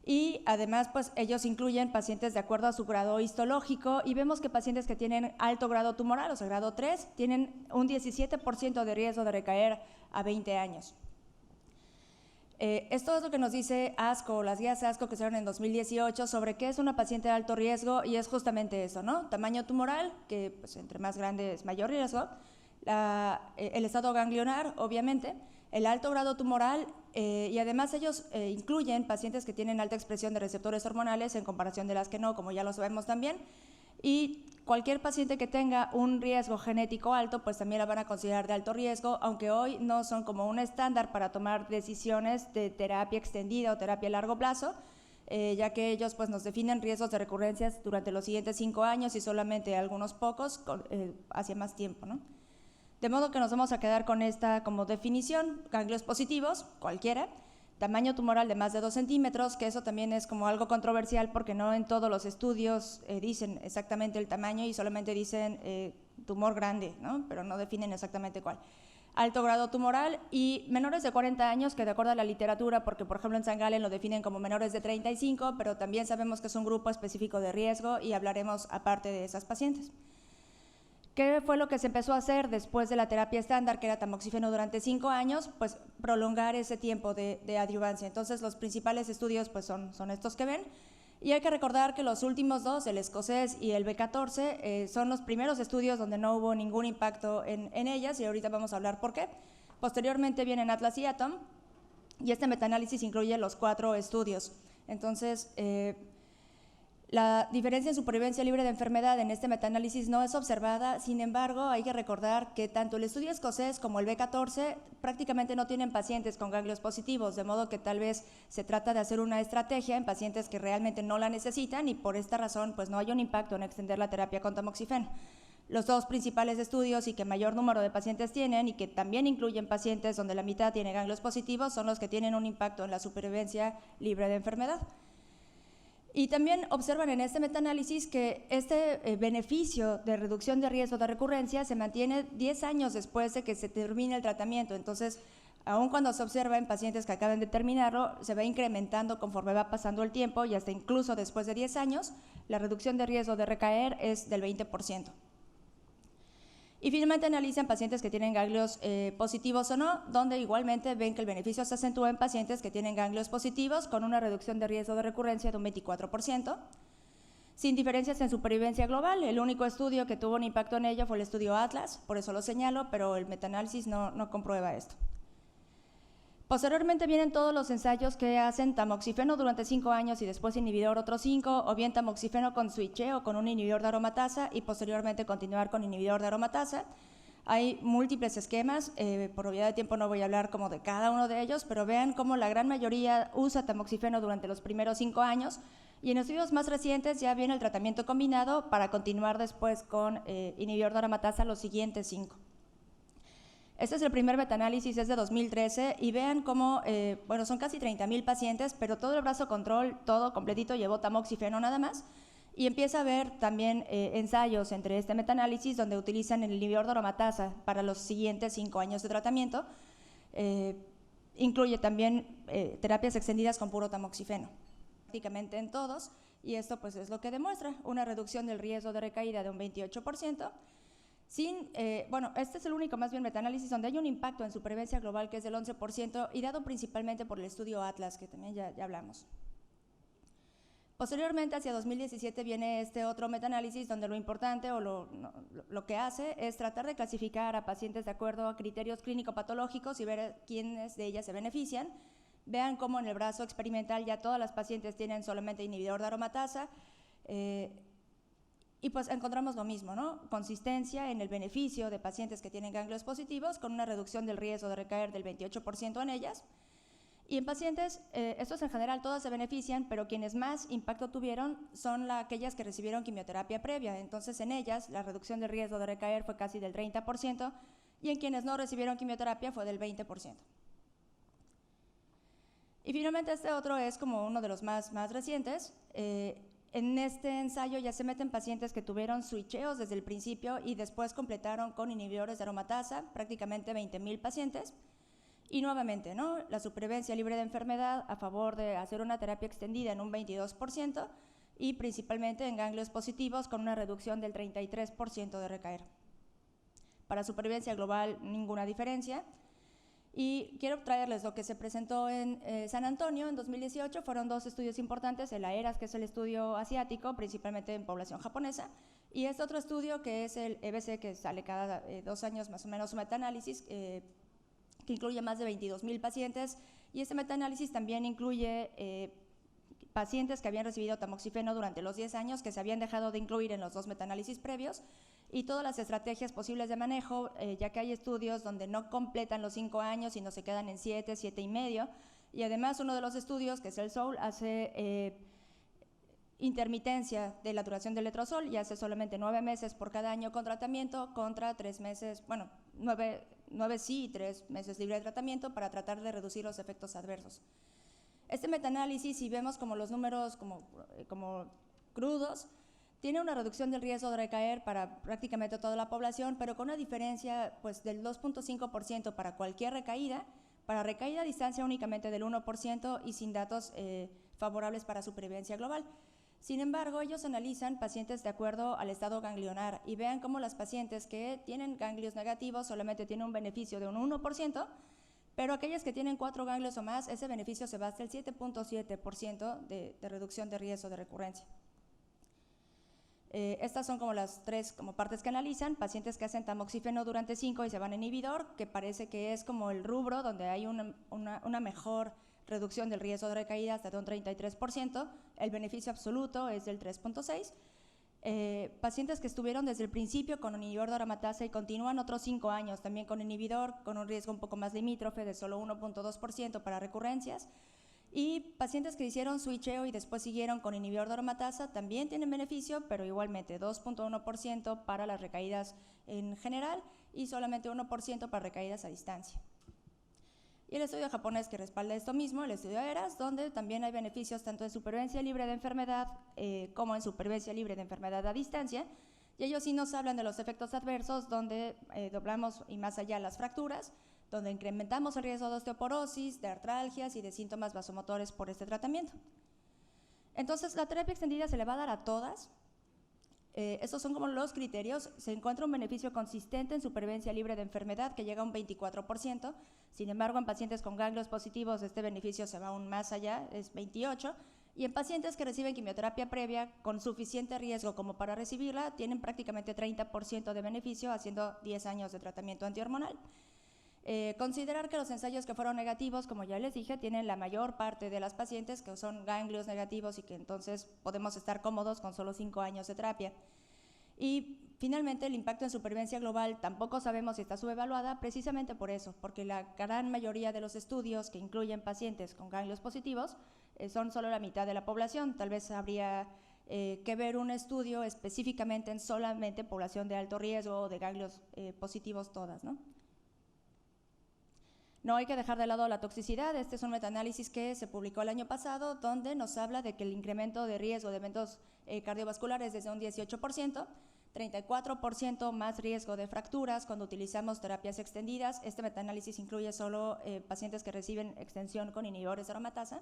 Y además, pues ellos incluyen pacientes de acuerdo a su grado histológico y vemos que pacientes que tienen alto grado tumoral, o sea, grado 3, tienen un 17% de riesgo de recaer a 20 años. Esto es lo que nos dice ASCO, las guías ASCO que se dieron en 2018 sobre qué es una paciente de alto riesgo, y es justamente eso, ¿no? Tamaño tumoral, que pues, entre más grande es mayor riesgo, el estado ganglionar, obviamente, el alto grado tumoral, y además ellos incluyen pacientes que tienen alta expresión de receptores hormonales en comparación de las que no, como ya lo sabemos también, y cualquier paciente que tenga un riesgo genético alto, pues también la van a considerar de alto riesgo, aunque hoy no son como un estándar para tomar decisiones de terapia extendida o terapia a largo plazo, ya que ellos pues, nos definen riesgos de recurrencias durante los siguientes 5 años y solamente algunos pocos hacia más tiempo, ¿no? De modo que nos vamos a quedar con esta como definición: ganglios positivos, cualquiera, tamaño tumoral de más de 2 centímetros, que eso también es como algo controversial porque no en todos los estudios dicen exactamente el tamaño y solamente dicen tumor grande, ¿no? Pero no definen exactamente cuál. Alto grado tumoral y menores de 40 años, que de acuerdo a la literatura, porque por ejemplo en St. Gallen lo definen como menores de 35, pero también sabemos que es un grupo específico de riesgo y hablaremos aparte de esas pacientes. ¿Qué fue lo que se empezó a hacer después de la terapia estándar, que era tamoxifeno durante 5 años? Pues prolongar ese tiempo de adyuvancia. Entonces los principales estudios pues, son estos que ven. Y hay que recordar que los últimos dos, el escocés y el B14, son los primeros estudios donde no hubo ningún impacto en ellas, y ahorita vamos a hablar por qué. Posteriormente vienen Atlas y Atom, y este metaanálisis incluye los 4 estudios. Entonces, la diferencia en supervivencia libre de enfermedad en este metaanálisis no es observada. Sin embargo, hay que recordar que tanto el estudio escocés como el B14 prácticamente no tienen pacientes con ganglios positivos, de modo que tal vez se trata de hacer una estrategia en pacientes que realmente no la necesitan, y por esta razón pues no hay un impacto en extender la terapia con tamoxifeno. Los 2 principales estudios y que mayor número de pacientes tienen, y que también incluyen pacientes donde la mitad tiene ganglios positivos, son los que tienen un impacto en la supervivencia libre de enfermedad. Y también observan en este metaanálisis que este beneficio de reducción de riesgo de recurrencia se mantiene 10 años después de que se termine el tratamiento. Entonces, aun cuando se observa en pacientes que acaban de terminarlo, se va incrementando conforme va pasando el tiempo, y hasta incluso después de 10 años, la reducción de riesgo de recaer es del 20%. Y finalmente analizan pacientes que tienen ganglios positivos o no, donde igualmente ven que el beneficio se acentúa en pacientes que tienen ganglios positivos con una reducción de riesgo de recurrencia de un 24%, sin diferencias en supervivencia global. El único estudio que tuvo un impacto en ello fue el estudio Atlas, por eso lo señalo, pero el metaanálisis no comprueba esto. Posteriormente vienen todos los ensayos que hacen tamoxifeno durante 5 años y después inhibidor otros 5, o bien tamoxifeno con switcheo con un inhibidor de aromatasa y posteriormente continuar con inhibidor de aromatasa. Hay múltiples esquemas, por obviedad de tiempo no voy a hablar como de cada uno de ellos, pero vean cómo la gran mayoría usa tamoxifeno durante los primeros 5 años, y en estudios más recientes ya viene el tratamiento combinado para continuar después con inhibidor de aromatasa los siguientes 5. Este es el primer metaanálisis, es de 2013, y vean cómo, bueno, son casi 30,000 pacientes, pero todo el brazo control, todo completito, llevó tamoxifeno nada más, y empieza a haber también ensayos entre este metaanálisis donde utilizan el inhibidor de aromatasa para los siguientes 5 años de tratamiento. Incluye también terapias extendidas con puro tamoxifeno, prácticamente en todos, y esto pues es lo que demuestra una reducción del riesgo de recaída de un 28%. Bueno, este es el único más bien metaanálisis donde hay un impacto en supervivencia global que es del 11% y dado principalmente por el estudio Atlas, que también ya hablamos. Posteriormente, hacia 2017, viene este otro metaanálisis donde lo importante o lo que hace es tratar de clasificar a pacientes de acuerdo a criterios clínico-patológicos y ver quiénes de ellas se benefician. Vean cómo en el brazo experimental ya todas las pacientes tienen solamente inhibidor de aromatasa, y pues encontramos lo mismo, ¿no? Consistencia en el beneficio de pacientes que tienen ganglios positivos con una reducción del riesgo de recaer del 28% en ellas. Y en pacientes, estos en general todas se benefician, pero quienes más impacto tuvieron son aquellas que recibieron quimioterapia previa. Entonces en ellas la reducción del riesgo de recaer fue casi del 30% y en quienes no recibieron quimioterapia fue del 20%. Y finalmente este otro es como uno de los más recientes. En este ensayo ya se meten pacientes que tuvieron switcheos desde el principio y después completaron con inhibidores de aromatasa, prácticamente 20,000 pacientes. Y nuevamente, ¿no? La supervivencia libre de enfermedad a favor de hacer una terapia extendida en un 22% y principalmente en ganglios positivos con una reducción del 33% de recaer. Para supervivencia global, ninguna diferencia. Y quiero traerles lo que se presentó en San Antonio en 2018. Fueron 2 estudios importantes, el AERAS, que es el estudio asiático, principalmente en población japonesa, y este otro estudio que es el EBC, que sale cada 2 años más o menos, un metaanálisis que incluye más de 22,000 pacientes, y este metaanálisis también incluye pacientes que habían recibido tamoxifeno durante los 10 años, que se habían dejado de incluir en los 2 metaanálisis previos, y todas las estrategias posibles de manejo, ya que hay estudios donde no completan los 5 años, sino se quedan en 7, 7,5, y además uno de los estudios, que es el SOUL, hace intermitencia de la duración del letrozol y hace solamente 9 meses por cada año con tratamiento contra 3 meses, bueno, 9 sí y 3 meses libre de tratamiento para tratar de reducir los efectos adversos. Este metaanálisis, si vemos como los números como crudos, tiene una reducción del riesgo de recaer para prácticamente toda la población, pero con una diferencia pues, del 2.5% para cualquier recaída, para recaída a distancia únicamente del 1% y sin datos favorables para supervivencia global. Sin embargo, ellos analizan pacientes de acuerdo al estado ganglionar y vean cómo las pacientes que tienen ganglios negativos solamente tienen un beneficio de un 1%, pero aquellas que tienen 4 ganglios o más, ese beneficio se va hasta el 7.7% de reducción de riesgo de recurrencia. Estas son como las 3 partes que analizan, pacientes que hacen tamoxifeno durante 5 y se van a inhibidor, que parece que es como el rubro donde hay una mejor reducción del riesgo de recaída hasta de un 33%, el beneficio absoluto es del 3.6%, pacientes que estuvieron desde el principio con inhibidor de aromatasa y continúan otros 5 años también con inhibidor, con un riesgo un poco más limítrofe de solo 1.2% para recurrencias, y pacientes que hicieron switcheo y después siguieron con inhibidor de aromatasa también tienen beneficio, pero igualmente 2.1% para las recaídas en general y solamente 1% para recaídas a distancia. Y el estudio japonés que respalda esto mismo, el estudio AERAS, donde también hay beneficios tanto en supervivencia libre de enfermedad como en supervivencia libre de enfermedad a distancia, y ellos sí nos hablan de los efectos adversos, donde doblamos y más allá las fracturas, donde incrementamos el riesgo de osteoporosis, de artralgias y de síntomas vasomotores por este tratamiento. Entonces, la terapia extendida se le va a dar a todas. Estos son como los criterios. Se encuentra un beneficio consistente en supervivencia libre de enfermedad que llega a un 24%. Sin embargo, en pacientes con ganglios positivos este beneficio se va aún más allá, es 28%. Y en pacientes que reciben quimioterapia previa con suficiente riesgo como para recibirla, tienen prácticamente 30% de beneficio haciendo 10 años de tratamiento antihormonal. Considerar que los ensayos que fueron negativos, como ya les dije, tienen la mayor parte de las pacientes que son ganglios negativos y que entonces podemos estar cómodos con solo 5 años de terapia. Y finalmente el impacto en supervivencia global tampoco sabemos si está subevaluada precisamente por eso, porque la gran mayoría de los estudios que incluyen pacientes con ganglios positivos son solo la mitad de la población. Tal vez habría que ver un estudio específicamente en solamente población de alto riesgo o de ganglios positivos todas, ¿no? No hay que dejar de lado la toxicidad. Este es un metaanálisis que se publicó el año pasado, donde nos habla de que el incremento de riesgo de eventos cardiovasculares es de un 18%, 34% más riesgo de fracturas cuando utilizamos terapias extendidas. Este metaanálisis incluye solo pacientes que reciben extensión con inhibidores de aromatasa.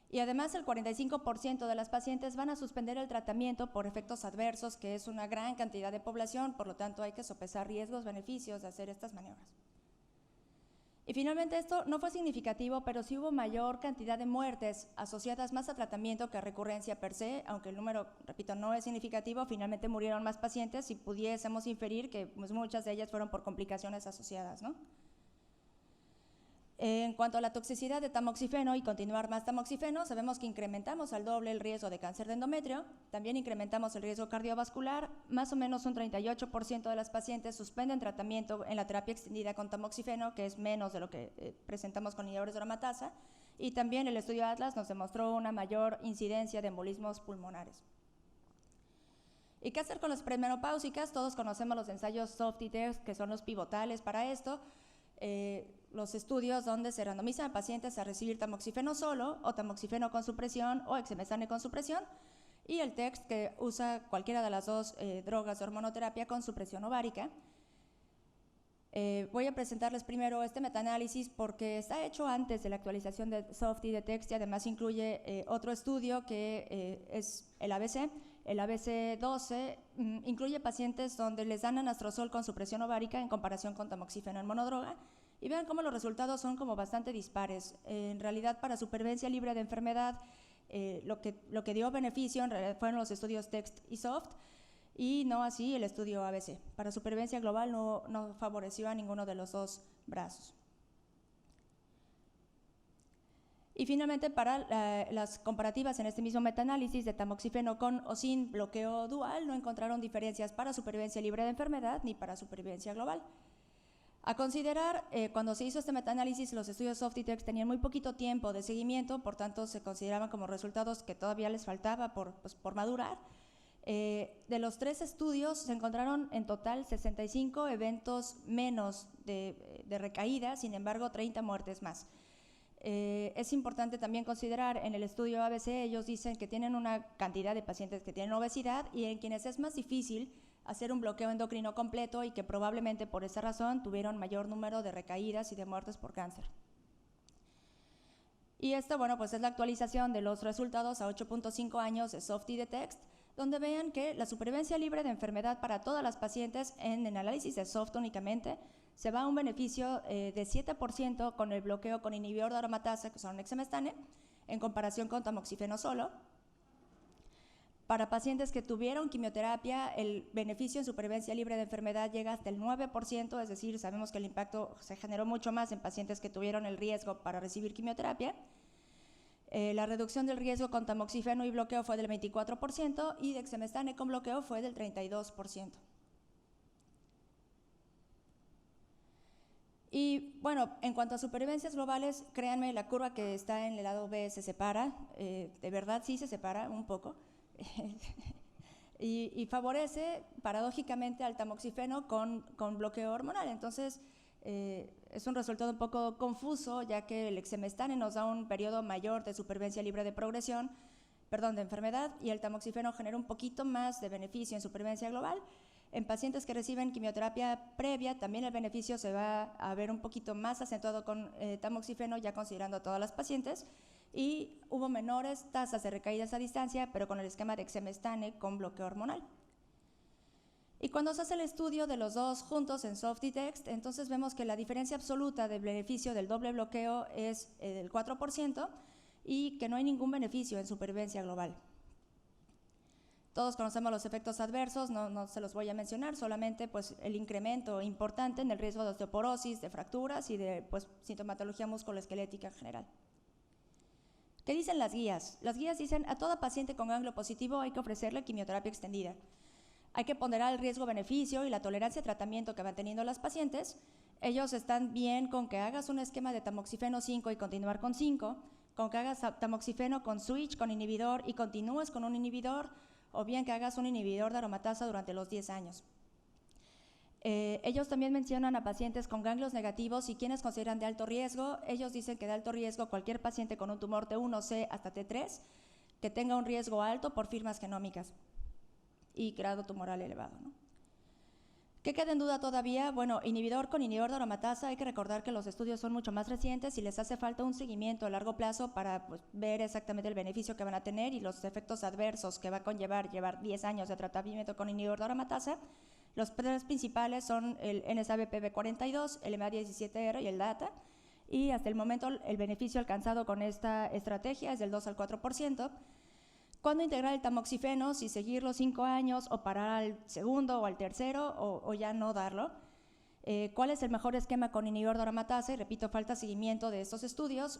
Y además el 45% de las pacientes van a suspender el tratamiento por efectos adversos, que es una gran cantidad de población, por lo tanto hay que sopesar riesgos, beneficios de hacer estas maniobras. Y finalmente esto no fue significativo, pero sí hubo mayor cantidad de muertes asociadas más a tratamiento que a recurrencia per se, aunque el número, repito, no es significativo, finalmente murieron más pacientes y pudiésemos inferir que pues, muchas de ellas fueron por complicaciones asociadas, ¿no? En cuanto a la toxicidad de tamoxifeno y continuar más tamoxifeno, sabemos que incrementamos al doble el riesgo de cáncer de endometrio, también incrementamos el riesgo cardiovascular, más o menos un 38% de las pacientes suspenden tratamiento en la terapia extendida con tamoxifeno, que es menos de lo que presentamos con inhibidores de aromatasa, y también el estudio Atlas nos demostró una mayor incidencia de embolismos pulmonares. ¿Y qué hacer con las premenopáusicas? Todos conocemos los ensayos soft test, que son los pivotales para esto. Los estudios donde se randomizan pacientes a recibir tamoxifeno solo o tamoxifeno con supresión o exemestane con supresión, y el TEXT que usa cualquiera de las dos drogas de hormonoterapia con supresión ovárica. Voy a presentarles primero este metaanálisis porque está hecho antes de la actualización de SOFT y de TEXT y además incluye otro estudio que es el ABC. El ABC-12 incluye pacientes donde les dan anastrozol con supresión ovárica en comparación con tamoxifeno en monodroga y vean cómo los resultados son como bastante dispares. En realidad, para supervivencia libre de enfermedad, lo que dio beneficio en realidad fueron los estudios TEXT y SOFT, y no así el estudio ABC. Para supervivencia global no favoreció a ninguno de los dos brazos. Y finalmente, para las comparativas en este mismo metaanálisis de tamoxifeno con o sin bloqueo dual, no encontraron diferencias para supervivencia libre de enfermedad ni para supervivencia global. A considerar, cuando se hizo este metaanálisis, los estudios SOFT y TEXT tenían muy poquito tiempo de seguimiento, por tanto se consideraban como resultados que todavía les faltaba por madurar. De los 3 estudios se encontraron en total 65 eventos menos de recaída, sin embargo 30 muertes más. Es importante también considerar, en el estudio ABC ellos dicen que tienen una cantidad de pacientes que tienen obesidad y en quienes es más difícil hacer un bloqueo endocrino completo y que probablemente por esa razón tuvieron mayor número de recaídas y de muertes por cáncer. Y esta, bueno, pues es la actualización de los resultados a 8.5 años de SOFT y de TEXT, donde vean que la supervivencia libre de enfermedad para todas las pacientes en el análisis de SOFT únicamente se va a un beneficio de 7% con el bloqueo con inhibidor de aromatasa, que son exemestane, en comparación con tamoxifeno solo. Para pacientes que tuvieron quimioterapia, el beneficio en supervivencia libre de enfermedad llega hasta el 9%, es decir, sabemos que el impacto se generó mucho más en pacientes que tuvieron el riesgo para recibir quimioterapia. La reducción del riesgo con tamoxifeno y bloqueo fue del 24% y de exemestane con bloqueo fue del 32%. Y bueno, en cuanto a supervivencias globales, créanme, la curva que está en el lado B se separa, de verdad sí se separa un poco, y favorece paradójicamente al tamoxifeno con bloqueo hormonal. Entonces, es un resultado un poco confuso, ya que el exemestane nos da un periodo mayor de supervivencia libre de de enfermedad, y el tamoxifeno genera un poquito más de beneficio en supervivencia global. En pacientes que reciben quimioterapia previa, también el beneficio se va a ver un poquito más acentuado con tamoxifeno, ya considerando a todas las pacientes, y hubo menores tasas de recaídas a distancia, pero con el esquema de exemestane con bloqueo hormonal. Y cuando se hace el estudio de los dos juntos en SOFT y TEXT, entonces vemos que la diferencia absoluta del beneficio del doble bloqueo es del 4% y que no hay ningún beneficio en supervivencia global. Todos conocemos los efectos adversos, no se los voy a mencionar, solamente pues, el incremento importante en el riesgo de osteoporosis, de fracturas y de sintomatología musculoesquelética en general. ¿Qué dicen las guías? Las guías dicen a toda paciente con ganglio positivo hay que ofrecerle quimioterapia extendida. Hay que ponderar el riesgo-beneficio y la tolerancia a tratamiento que van teniendo las pacientes. Ellos están bien con que hagas un esquema de tamoxifeno 5 y continuar con 5, con que hagas tamoxifeno con switch, con inhibidor y continúes con un inhibidor, o bien que hagas un inhibidor de aromatasa durante los 10 años. Ellos también mencionan a pacientes con ganglios negativos y quienes consideran de alto riesgo. Ellos dicen que de alto riesgo cualquier paciente con un tumor T1C hasta T3 que tenga un riesgo alto por firmas genómicas y grado tumoral elevado, ¿no? ¿Qué queda en duda todavía? Bueno, inhibidor con inhibidor de aromatasa, hay que recordar que los estudios son mucho más recientes y les hace falta un seguimiento a largo plazo para ver exactamente el beneficio que van a tener y los efectos adversos que va a conllevar llevar 10 años de tratamiento con inhibidor de aromatasa. Los 3 principales son el NSABP42, el MA17R y el DATA, y hasta el momento el beneficio alcanzado con esta estrategia es del 2 al 4%. ¿Cuándo integrar el tamoxifeno? Si seguir los 5 años o parar al segundo o al tercero o ya no darlo. ¿Cuál es el mejor esquema con inhibidor de aromatasa? Y repito, falta seguimiento de estos estudios.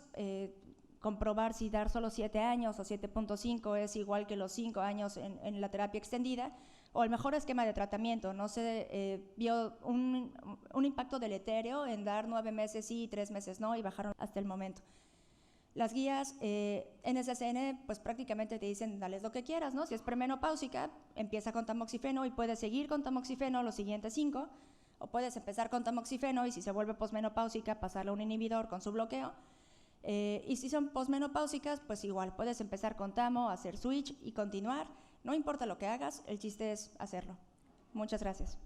Comprobar si dar solo 7 años o 7.5 es igual que los 5 años en la terapia extendida, o el mejor esquema de tratamiento. No se vio un impacto deletéreo en dar 9 meses sí y 3 meses no, y bajaron hasta el momento. Las guías NSSN pues prácticamente te dicen dales lo que quieras, ¿no? Si es premenopáusica, empieza con tamoxifeno y puedes seguir con tamoxifeno los siguientes 5, o puedes empezar con tamoxifeno y si se vuelve posmenopáusica pasarle a un inhibidor con su bloqueo. Y si son posmenopáusicas, pues igual, puedes empezar con tamo, hacer switch y continuar. No importa lo que hagas, el chiste es hacerlo. Muchas gracias.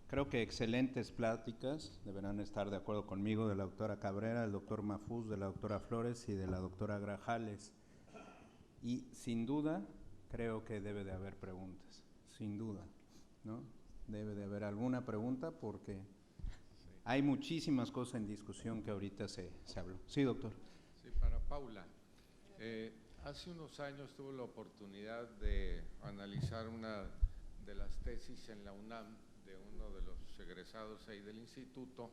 Creo que excelentes pláticas, deberán estar de acuerdo conmigo, de la doctora Cabrera, del doctor Mahfouz, de la doctora Flores y de la doctora Grajales. Y sin duda, creo que debe de haber preguntas, sin duda, ¿no? Debe de haber alguna pregunta porque hay muchísimas cosas en discusión que ahorita se habló. Sí, doctor. Sí, para Paula. Hace unos años tuve la oportunidad de analizar una de las tesis en la UNAM de uno de los egresados ahí del instituto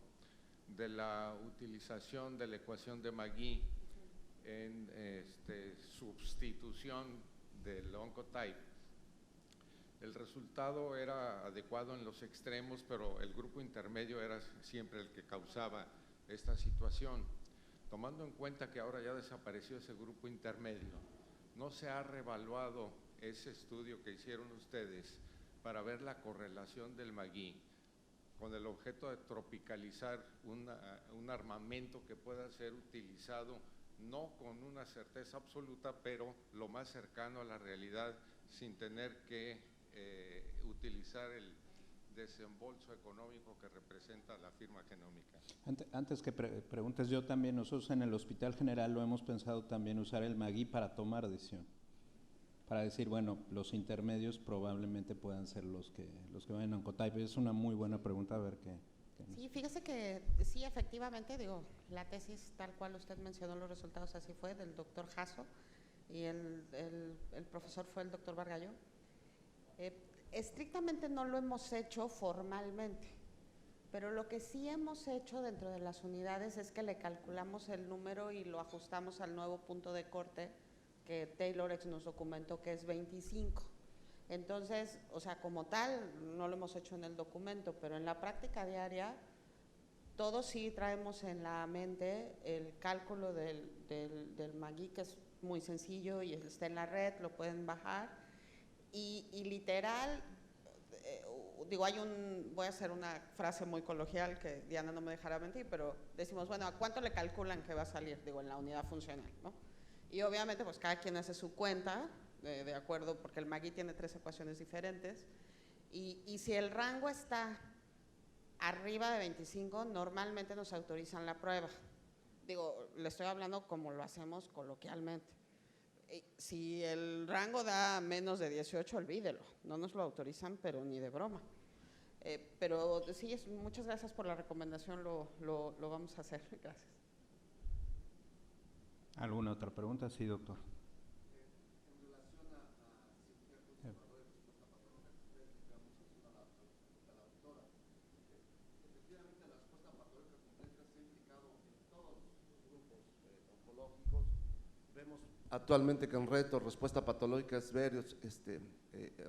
de la utilización de la ecuación de Magee en sustitución del Oncotype. El resultado era adecuado en los extremos, pero el grupo intermedio era siempre el que causaba esta situación. Tomando en cuenta que ahora ya desapareció ese grupo intermedio, ¿no se ha reevaluado ese estudio que hicieron ustedes para ver la correlación del Magee con el objeto de tropicalizar un armamento que pueda ser utilizado no con una certeza absoluta, pero lo más cercano a la realidad sin tener que utilizar el desembolso económico que representa la firma genómica? Antes que preguntes, yo también, nosotros en el Hospital General lo hemos pensado también usar el Magee para tomar decisión. Para decir, bueno, los intermedios probablemente puedan ser los que vayan a Oncotype. Es una muy buena pregunta, a ver qué. Sí, fíjese que sí, efectivamente, digo, la tesis tal cual usted mencionó, los resultados así fue, del doctor Jasso, y el profesor fue el doctor Bargallo. Estrictamente no lo hemos hecho formalmente, pero lo que sí hemos hecho dentro de las unidades es que le calculamos el número y lo ajustamos al nuevo punto de corte que Taylorex nos documentó, que es 25. Entonces, o sea, como tal, no lo hemos hecho en el documento, pero en la práctica diaria, todos sí traemos en la mente el cálculo del Magee, que es muy sencillo y está en la red, lo pueden bajar. Y literal, digo, voy a hacer una frase muy coloquial que Diana no me dejará mentir, pero decimos, bueno, ¿a cuánto le calculan que va a salir? Digo, en la unidad funcional, ¿no? Y obviamente, pues cada quien hace su cuenta, de acuerdo, porque el Magee tiene 3 ecuaciones diferentes, y si el rango está arriba de 25, normalmente nos autorizan la prueba. Digo, le estoy hablando como lo hacemos coloquialmente. Si el rango da menos de 18, olvídelo, no nos lo autorizan, pero ni de broma. Pero sí, muchas gracias por la recomendación, lo vamos a hacer. Gracias. ¿Alguna otra pregunta? Sí, doctor. En relación a cirugía conservadora y respuesta patológica, digamos, a la doctora, efectivamente la respuesta patológica completa se ha implicado en todos los grupos oncológicos. Vemos actualmente que un reto respuesta patológica es ver,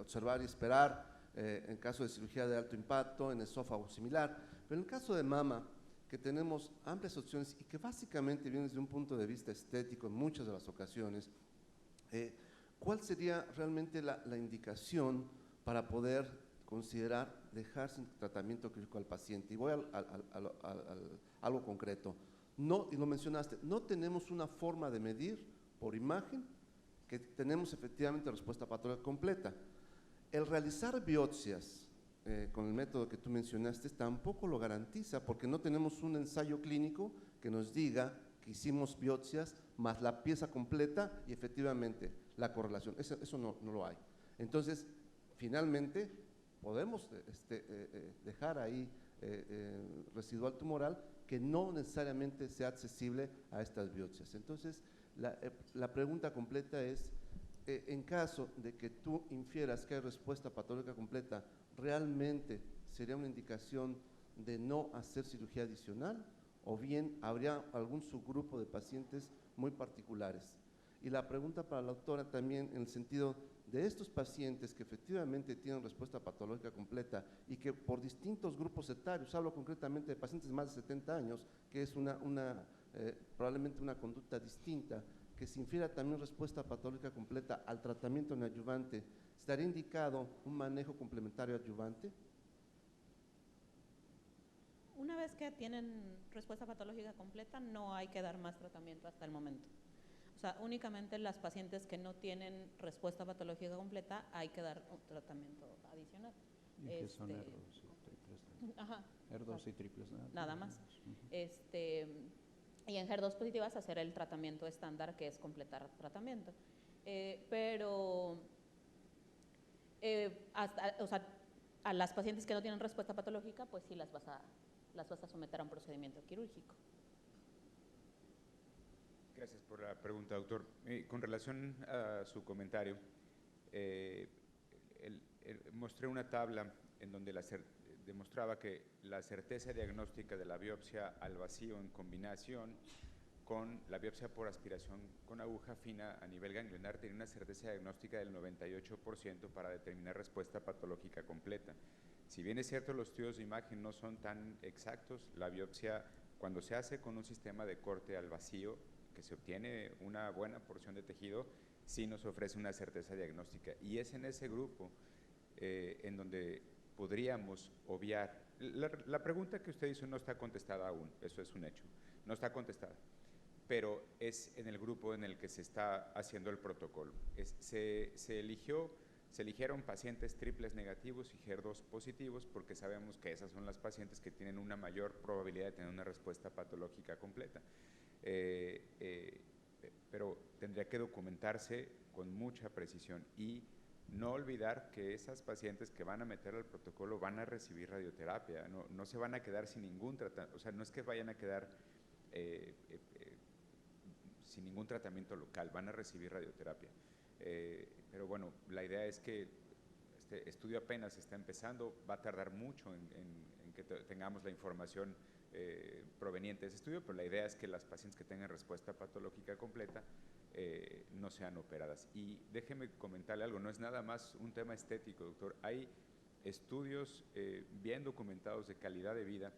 observar y esperar en caso de cirugía de alto impacto, en esófago similar, pero en el caso de mama, que tenemos amplias opciones y que básicamente vienen desde un punto de vista estético en muchas de las ocasiones, ¿cuál sería realmente la indicación para poder considerar dejar sin tratamiento clínico al paciente? Y voy a algo concreto. No, y lo mencionaste, no tenemos una forma de medir por imagen que tenemos efectivamente respuesta patológica completa. El realizar biopsias con el método que tú mencionaste tampoco lo garantiza, porque no tenemos un ensayo clínico que nos diga que hicimos biopsias más la pieza completa y efectivamente la correlación. Eso no lo hay. Entonces, finalmente, podemos dejar ahí residual tumoral que no necesariamente sea accesible a estas biopsias. Entonces, la pregunta completa es, en caso de que tú infieras que hay respuesta patológica completa, ¿realmente sería una indicación de no hacer cirugía adicional o bien habría algún subgrupo de pacientes muy particulares? Y la pregunta para la doctora también en el sentido de estos pacientes que efectivamente tienen respuesta patológica completa y que por distintos grupos etarios, hablo concretamente de pacientes de más de 70 años, que es probablemente una conducta distinta, que se infiera también respuesta patológica completa al tratamiento neoadyuvante, ¿estaría indicado un manejo complementario adyuvante? Una vez que tienen respuesta patológica completa, no hay que dar más tratamiento hasta el momento. O sea, únicamente las pacientes que no tienen respuesta patológica completa hay que dar un tratamiento adicional. ¿Y qué son R2 o T3? Ajá. HER2 y triples nada más. Y en HER2 positivas hacer el tratamiento estándar, que es completar tratamiento. O sea, a las pacientes que no tienen respuesta patológica, pues sí las vas a someter a un procedimiento quirúrgico. Gracias por la pregunta, doctor. Con relación a su comentario, mostré una tabla en donde demostraba que la certeza diagnóstica de la biopsia al vacío en combinación con la biopsia por aspiración con aguja fina a nivel ganglionar tenía una certeza diagnóstica del 98% para determinar respuesta patológica completa. Si bien es cierto los estudios de imagen no son tan exactos, la biopsia cuando se hace con un sistema de corte al vacío, que se obtiene una buena porción de tejido, sí nos ofrece una certeza diagnóstica. Y es en ese grupo en donde podríamos obviar. La pregunta que usted hizo no está contestada aún, eso es un hecho, no está contestada, pero es en el grupo en el que se está haciendo el protocolo. Se eligieron pacientes triples negativos y HER2 positivos porque sabemos que esas son las pacientes que tienen una mayor probabilidad de tener una respuesta patológica completa. Pero tendría que documentarse con mucha precisión y no olvidar que esas pacientes que van a meter al protocolo van a recibir radioterapia, no se van a quedar sin ningún tratamiento, o sea, no es que vayan a quedar sin ningún tratamiento local, van a recibir radioterapia. Pero bueno, la idea es que este estudio apenas está empezando, va a tardar mucho en que tengamos la información proveniente de ese estudio, pero la idea es que las pacientes que tengan respuesta patológica completa no sean operadas. Y déjeme comentarle algo, no es nada más un tema estético, doctor. Hay estudios bien documentados de calidad de vida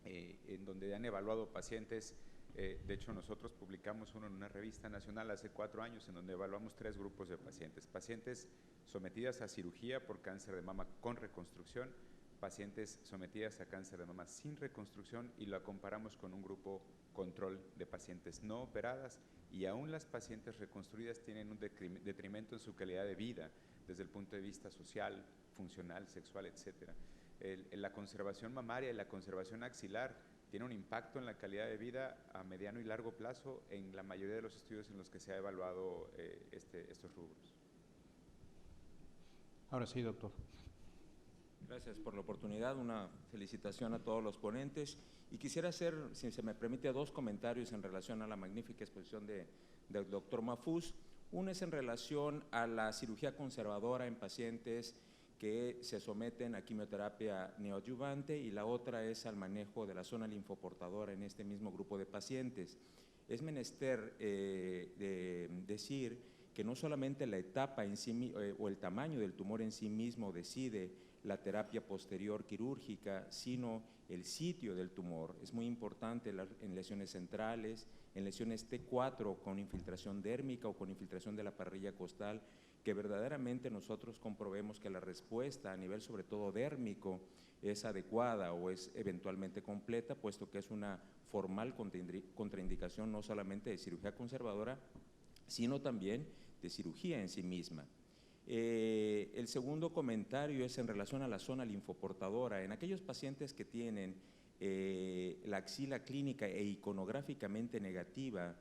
en donde han evaluado pacientes. De hecho, nosotros publicamos uno en una revista nacional hace 4 años en donde evaluamos 3 grupos de pacientes. Pacientes sometidas a cirugía por cáncer de mama con reconstrucción, pacientes sometidas a cáncer de mama sin reconstrucción, y la comparamos con un grupo control de pacientes no operadas, y aún las pacientes reconstruidas tienen un detrimento en su calidad de vida desde el punto de vista social, funcional, sexual, etc. La conservación mamaria y la conservación axilar tiene un impacto en la calidad de vida a mediano y largo plazo en la mayoría de los estudios en los que se ha evaluado estos rubros. Ahora sí, doctor. Gracias por la oportunidad, una felicitación a todos los ponentes, y quisiera hacer, si se me permite, 2 comentarios en relación a la magnífica exposición del doctor Mahfouz. Uno es en relación a la cirugía conservadora en pacientes que se someten a quimioterapia neoadyuvante, y la otra es al manejo de la zona linfoportadora en este mismo grupo de pacientes. Es menester decir que no solamente la etapa en sí o el tamaño del tumor en sí mismo decide la terapia posterior quirúrgica, sino el sitio del tumor. Es muy importante en lesiones centrales, en lesiones T4 con infiltración dérmica o con infiltración de la parrilla costal, que verdaderamente nosotros comprobemos que la respuesta a nivel sobre todo dérmico es adecuada o es eventualmente completa, puesto que es una formal contraindicación no solamente de cirugía conservadora, sino también de cirugía en sí misma. El segundo comentario es en relación a la zona linfoportadora. En aquellos pacientes que tienen la axila clínica e iconográficamente negativa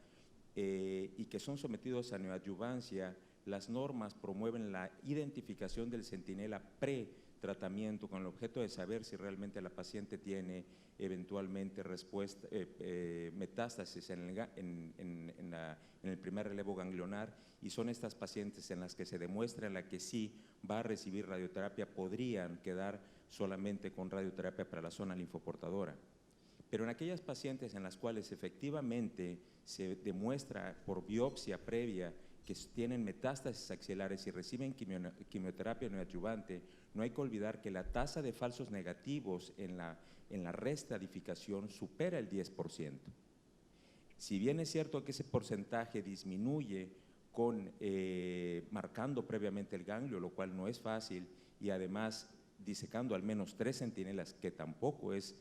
y que son sometidos a neoadyuvancia, las normas promueven la identificación del centinela pre-tratamiento con el objeto de saber si realmente la paciente tiene eventualmente metástasis en el primer relevo ganglionar, y son estas pacientes en las que se demuestra la que sí va a recibir radioterapia, podrían quedar solamente con radioterapia para la zona linfoportadora. Pero en aquellas pacientes en las cuales efectivamente se demuestra por biopsia previa que tienen metástasis axilares y reciben quimioterapia neoadyuvante, no hay que olvidar que la tasa de falsos negativos en la restratificación supera el 10%. Si bien es cierto que ese porcentaje disminuye marcando previamente el ganglio, lo cual no es fácil, y además disecando al menos 3 centinelas, que tampoco es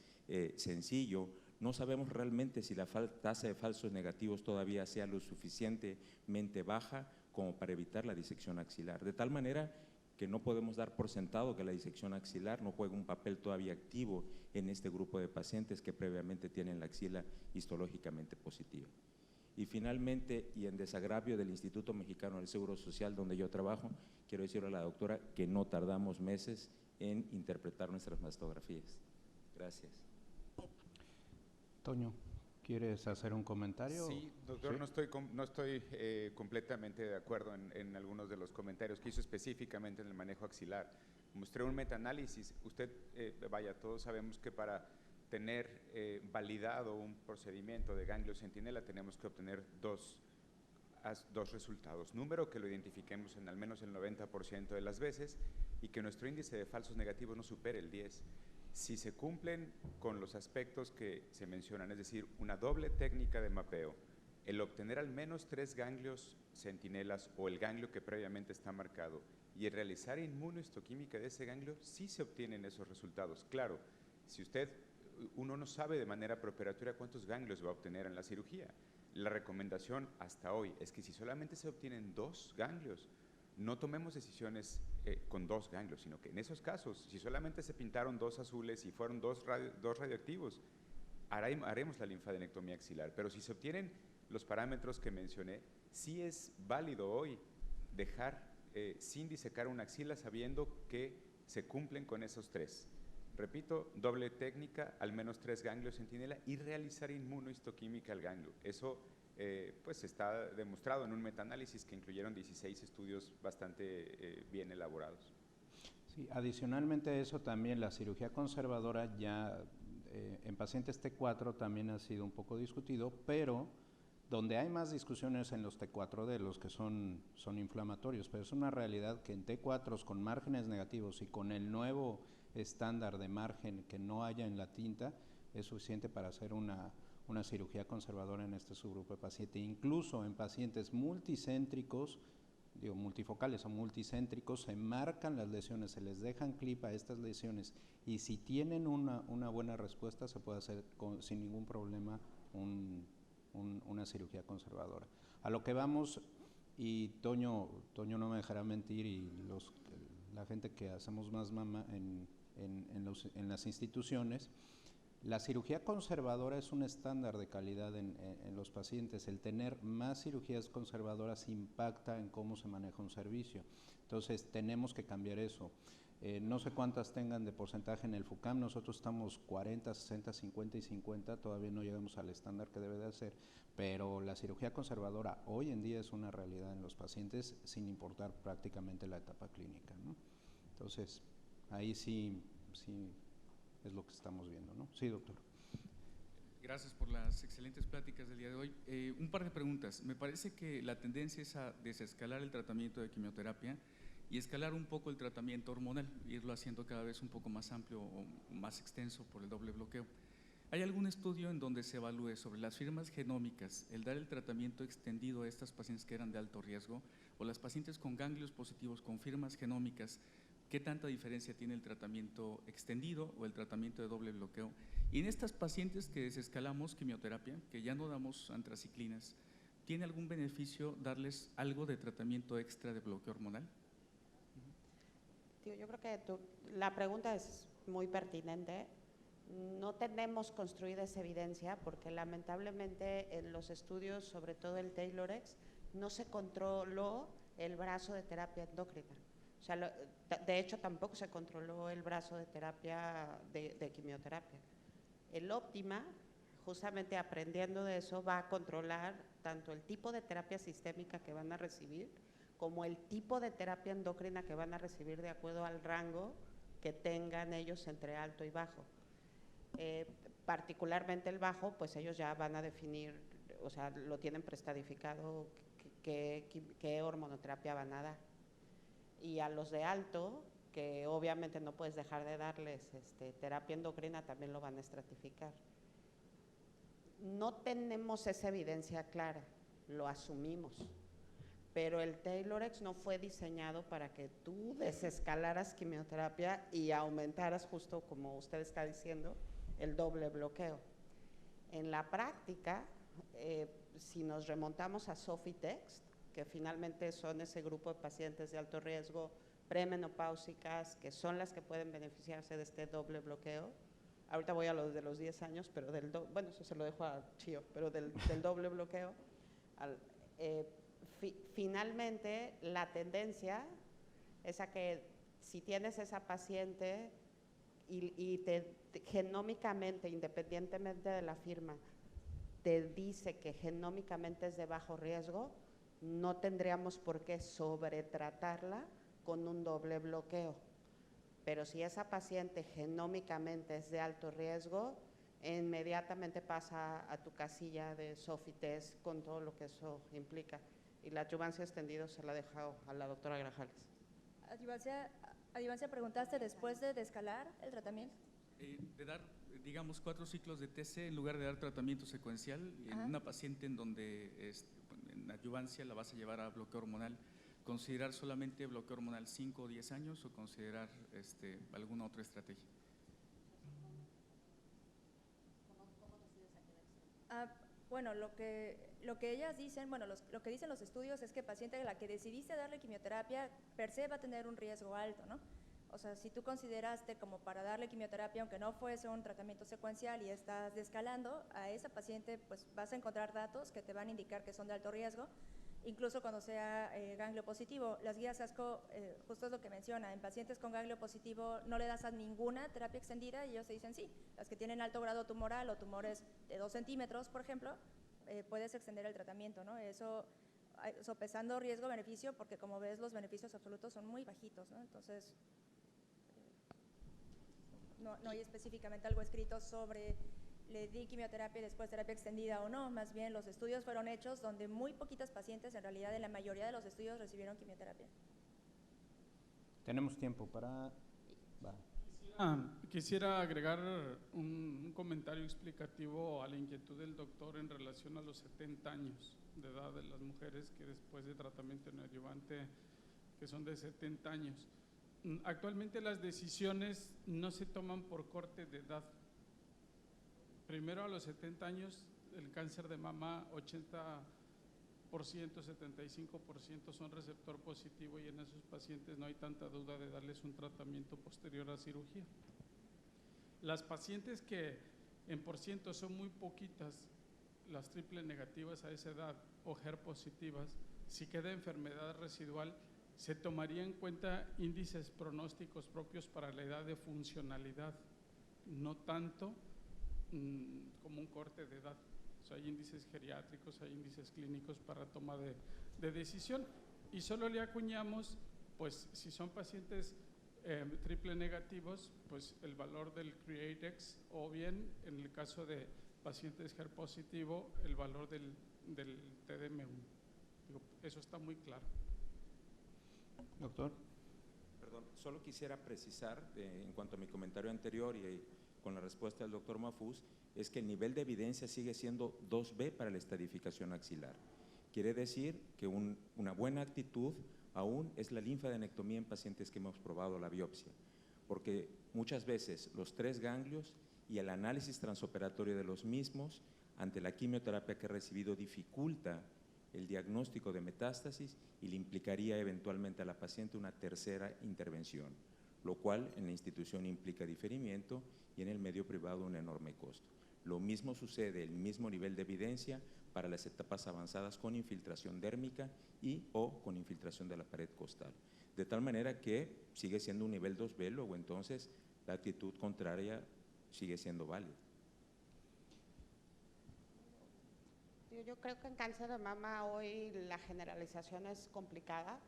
sencillo, no sabemos realmente si la tasa de falsos negativos todavía sea lo suficientemente baja como para evitar la disección axilar. De tal manera que no podemos dar por sentado que la disección axilar no juega un papel todavía activo en este grupo de pacientes que previamente tienen la axila histológicamente positiva. Y finalmente, y en desagravio del Instituto Mexicano del Seguro Social, donde yo trabajo, quiero decirle a la doctora que no tardamos meses en interpretar nuestras mastografías. Gracias. Toño, ¿quieres hacer un comentario? Sí, doctor, ¿sí? No estoy completamente de acuerdo en algunos de los comentarios que hizo específicamente en el manejo axilar. Mostré un metaanálisis. Usted, todos sabemos que para tener validado un procedimiento de ganglio centinela tenemos que obtener dos resultados. Número, que lo identifiquemos en al menos el 90% de las veces, y que nuestro índice de falsos negativos no supere el 10%. Si se cumplen con los aspectos que se mencionan, es decir, una doble técnica de mapeo, el obtener al menos 3 ganglios centinelas o el ganglio que previamente está marcado y el realizar inmunohistoquímica de ese ganglio, sí se obtienen esos resultados. Claro, si uno no sabe de manera preoperatoria cuántos ganglios va a obtener en la cirugía. La recomendación hasta hoy es que si solamente se obtienen 2 ganglios, no tomemos decisiones con 2 ganglios, sino que en esos casos, si solamente se pintaron 2 azules y fueron 2 radioactivos, haremos la linfadenectomía axilar. Pero si se obtienen los parámetros que mencioné, sí es válido hoy dejar sin disecar una axila sabiendo que se cumplen con esos 3. Repito, doble técnica, al menos 3 ganglios centinela y realizar inmunohistoquímica al ganglio. Eso pues está demostrado en un metaanálisis que incluyeron 16 estudios bastante bien elaborados. Sí, adicionalmente a eso también la cirugía conservadora ya en pacientes T4 también ha sido un poco discutido, pero donde hay más discusiones en los T4D, los que son inflamatorios, pero es una realidad que en T4s con márgenes negativos y con el nuevo estándar de margen que no haya en la tinta, es suficiente para hacer una cirugía conservadora en este subgrupo de pacientes. Incluso en pacientes multicéntricos, multifocales o multicéntricos, se marcan las lesiones, se les dejan clip a estas lesiones y si tienen una buena respuesta se puede hacer sin ningún problema una cirugía conservadora. A lo que vamos, y Toño no me dejará mentir, y la gente que hacemos más mama en las instituciones, la cirugía conservadora es un estándar de calidad en los pacientes. El tener más cirugías conservadoras impacta en cómo se maneja un servicio. Entonces, tenemos que cambiar eso. No sé cuántas tengan de porcentaje en el FUCAM, nosotros estamos 40, 60, 50 y 50, todavía no llegamos al estándar que debe de ser, pero la cirugía conservadora hoy en día es una realidad en los pacientes sin importar prácticamente la etapa clínica, ¿no? Entonces, ahí sí es lo que estamos viendo, ¿no? Sí, doctor. Gracias por las excelentes pláticas del día de hoy. Un par de preguntas. Me parece que la tendencia es a desescalar el tratamiento de quimioterapia y escalar un poco el tratamiento hormonal, irlo haciendo cada vez un poco más amplio o más extenso por el doble bloqueo. ¿Hay algún estudio en donde se evalúe sobre las firmas genómicas el dar el tratamiento extendido a estas pacientes que eran de alto riesgo o las pacientes con ganglios positivos con firmas genómicas? ¿Qué tanta diferencia tiene el tratamiento extendido o el tratamiento de doble bloqueo? Y en estas pacientes que desescalamos quimioterapia, que ya no damos antraciclinas, ¿tiene algún beneficio darles algo de tratamiento extra de bloqueo hormonal? Yo creo que la pregunta es muy pertinente. No tenemos construida esa evidencia porque lamentablemente en los estudios, sobre todo el TAILORx, no se controló el brazo de terapia endocrina. O sea, de hecho tampoco se controló el brazo de terapia de quimioterapia. El Optima, justamente aprendiendo de eso, va a controlar tanto el tipo de terapia sistémica que van a recibir como el tipo de terapia endocrina que van a recibir de acuerdo al rango que tengan ellos entre alto y bajo. Particularmente el bajo, pues ellos ya van a definir, o sea, lo tienen prestadificado qué hormonoterapia van a dar. Y a los de alto, que obviamente no puedes dejar de darles terapia endocrina, también lo van a estratificar. No tenemos esa evidencia clara, lo asumimos, pero el TAILORx no fue diseñado para que tú desescalaras quimioterapia y aumentaras, justo como usted está diciendo, el doble bloqueo. En la práctica, si nos remontamos a Sofitext, que finalmente son ese grupo de pacientes de alto riesgo premenopáusicas, que son las que pueden beneficiarse de este doble bloqueo. Ahorita voy a lo de los 10 años, pero bueno, eso se lo dejo a Chío, pero del doble bloqueo. Finalmente, la tendencia es a que si tienes esa paciente y genómicamente, independientemente de la firma, te dice que genómicamente es de bajo riesgo, no tendríamos por qué sobretratarla con un doble bloqueo. Pero si esa paciente genómicamente es de alto riesgo, inmediatamente pasa a tu casilla de Sofitest con todo lo que eso implica. Y la adyuvancia extendida se la he dejado a la doctora Grajales. Adyuvancia, preguntaste después de escalar el tratamiento. De dar, digamos, 4 ciclos de TC en lugar de dar tratamiento secuencial en una paciente en donde en adyuvancia la vas a llevar a bloqueo hormonal, ¿considerar solamente bloqueo hormonal 5 o 10 años o considerar alguna otra estrategia? Bueno, lo que ellas dicen, bueno, lo que dicen los estudios es que paciente a la que decidiste darle quimioterapia per se va a tener un riesgo alto, ¿no? O sea, si tú consideraste como para darle quimioterapia, aunque no fuese un tratamiento secuencial y estás descalando, a esa paciente pues vas a encontrar datos que te van a indicar que son de alto riesgo, incluso cuando sea ganglio positivo. Las guías ASCO, justo es lo que menciona, en pacientes con ganglio positivo no le das a ninguna terapia extendida y ellos te dicen sí, las que tienen alto grado tumoral o tumores de 2 centímetros, por ejemplo, puedes extender el tratamiento, ¿no? Eso sopesando riesgo-beneficio, porque como ves los beneficios absolutos son muy bajitos, ¿no? Entonces, no hay específicamente algo escrito sobre le di quimioterapia y después terapia extendida o no, más bien los estudios fueron hechos donde muy poquitas pacientes, en realidad en la mayoría de los estudios recibieron quimioterapia. Tenemos tiempo para… Quisiera agregar un comentario explicativo a la inquietud del doctor en relación a los 70 años de edad de las mujeres que después de tratamiento neoadyuvante, que son de 70 años. Actualmente las decisiones no se toman por corte de edad. Primero a los 70 años el cáncer de mama 80%, 75% son receptor positivo y en esos pacientes no hay tanta duda de darles un tratamiento posterior a cirugía. Las pacientes que en por ciento son muy poquitas, las triple negativas a esa edad o HER positivas, si queda enfermedad residual, se tomaría en cuenta índices pronósticos propios para la edad de funcionalidad, no tanto como un corte de edad. O sea, hay índices geriátricos, hay índices clínicos para toma de decisión y solo le acuñamos, pues si son pacientes triple negativos, pues el valor del CREATE-X o bien en el caso de pacientes HER positivo, el valor del TDM1. Digo, eso está muy claro. Doctor. Perdón, solo quisiera precisar en cuanto a mi comentario anterior y con la respuesta del doctor Mahfouz, es que el nivel de evidencia sigue siendo 2B para la estadificación axilar. Quiere decir que una buena actitud aún es la linfadenectomía en pacientes que hemos probado la biopsia, porque muchas veces los 3 ganglios y el análisis transoperatorio de los mismos ante la quimioterapia que he recibido dificulta el diagnóstico de metástasis y le implicaría eventualmente a la paciente una tercera intervención, lo cual en la institución implica diferimiento y en el medio privado un enorme costo. Lo mismo sucede, el mismo nivel de evidencia para las etapas avanzadas con infiltración dérmica y o con infiltración de la pared costal. De tal manera que sigue siendo un nivel 2B, luego entonces la actitud contraria sigue siendo válida. Yo creo que en cáncer de mama hoy la generalización es complicada.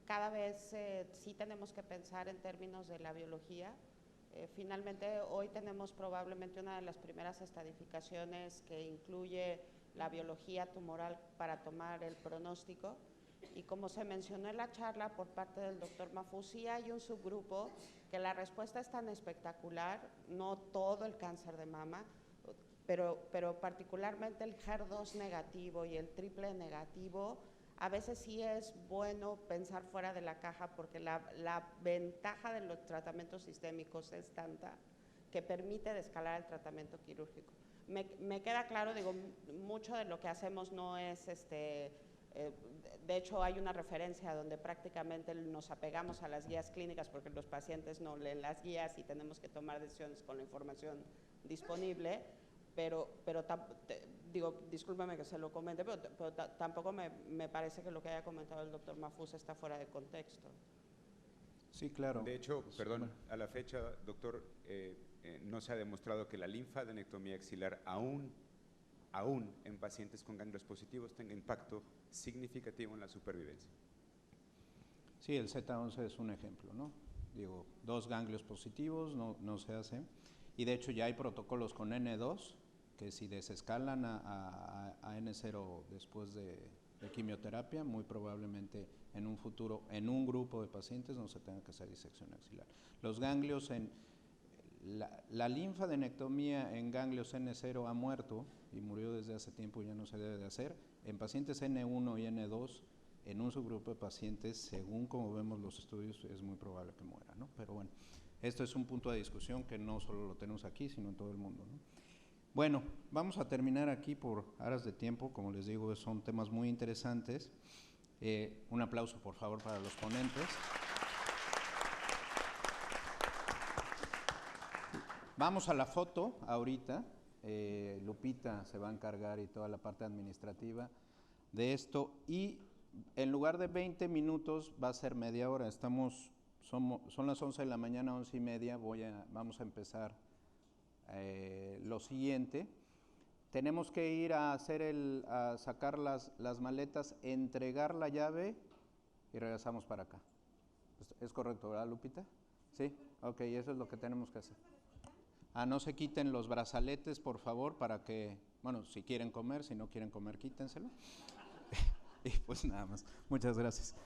Cada vez sí tenemos que pensar en términos de la biología. Finalmente, hoy tenemos probablemente una de las primeras estadificaciones que incluye la biología tumoral para tomar el pronóstico. Y como se mencionó en la charla por parte del doctor Mahfouz, sí hay un subgrupo que la respuesta es tan espectacular, no todo el cáncer de mama, pero particularmente el HER2 negativo y el triple negativo, a veces sí es bueno pensar fuera de la caja porque la ventaja de los tratamientos sistémicos es tanta que permite descalar el tratamiento quirúrgico. Me queda claro, digo, mucho de lo que hacemos no es De hecho, hay una referencia donde prácticamente nos apegamos a las guías clínicas porque los pacientes no leen las guías y tenemos que tomar decisiones con la información disponible, pero digo, discúlpame que se lo comente, pero tampoco me parece que lo que haya comentado el doctor Mahfouz está fuera de contexto. Sí, claro. De hecho, perdón, a la fecha, doctor, no se ha demostrado que la linfadenectomía axilar aún en pacientes con ganglios positivos tenga impacto significativo en la supervivencia. Sí, el Z11 es un ejemplo, ¿no? Digo, 2 ganglios positivos no se hace. Y de hecho ya hay protocolos con N2 que si desescalan a N0 después de quimioterapia, muy probablemente en un futuro, en un grupo de pacientes, no se tenga que hacer disección axilar. Los ganglios la linfadenectomía en ganglios N0 ha muerto y murió desde hace tiempo y ya no se debe de hacer. En pacientes N1 y N2, en un subgrupo de pacientes, según como vemos los estudios, es muy probable que muera, ¿no? Pero bueno, esto es un punto de discusión que no solo lo tenemos aquí, sino en todo el mundo, ¿no? Bueno, vamos a terminar aquí por aras de tiempo. Como les digo, son temas muy interesantes. Un aplauso, por favor, para los ponentes. Vamos a la foto ahorita. Lupita se va a encargar y toda la parte administrativa de esto. Y en lugar de 20 minutos va a ser media hora. Son las 11 de la mañana, 11:30. Vamos a empezar lo siguiente. Tenemos que ir a sacar las maletas, entregar la llave y regresamos para acá. ¿Es correcto, verdad, Lupita? Sí, ok, eso es lo que tenemos que hacer. No se quiten los brazaletes, por favor, para que, bueno, si quieren comer, si no quieren comer, quítenselo. Y pues nada más. Muchas gracias.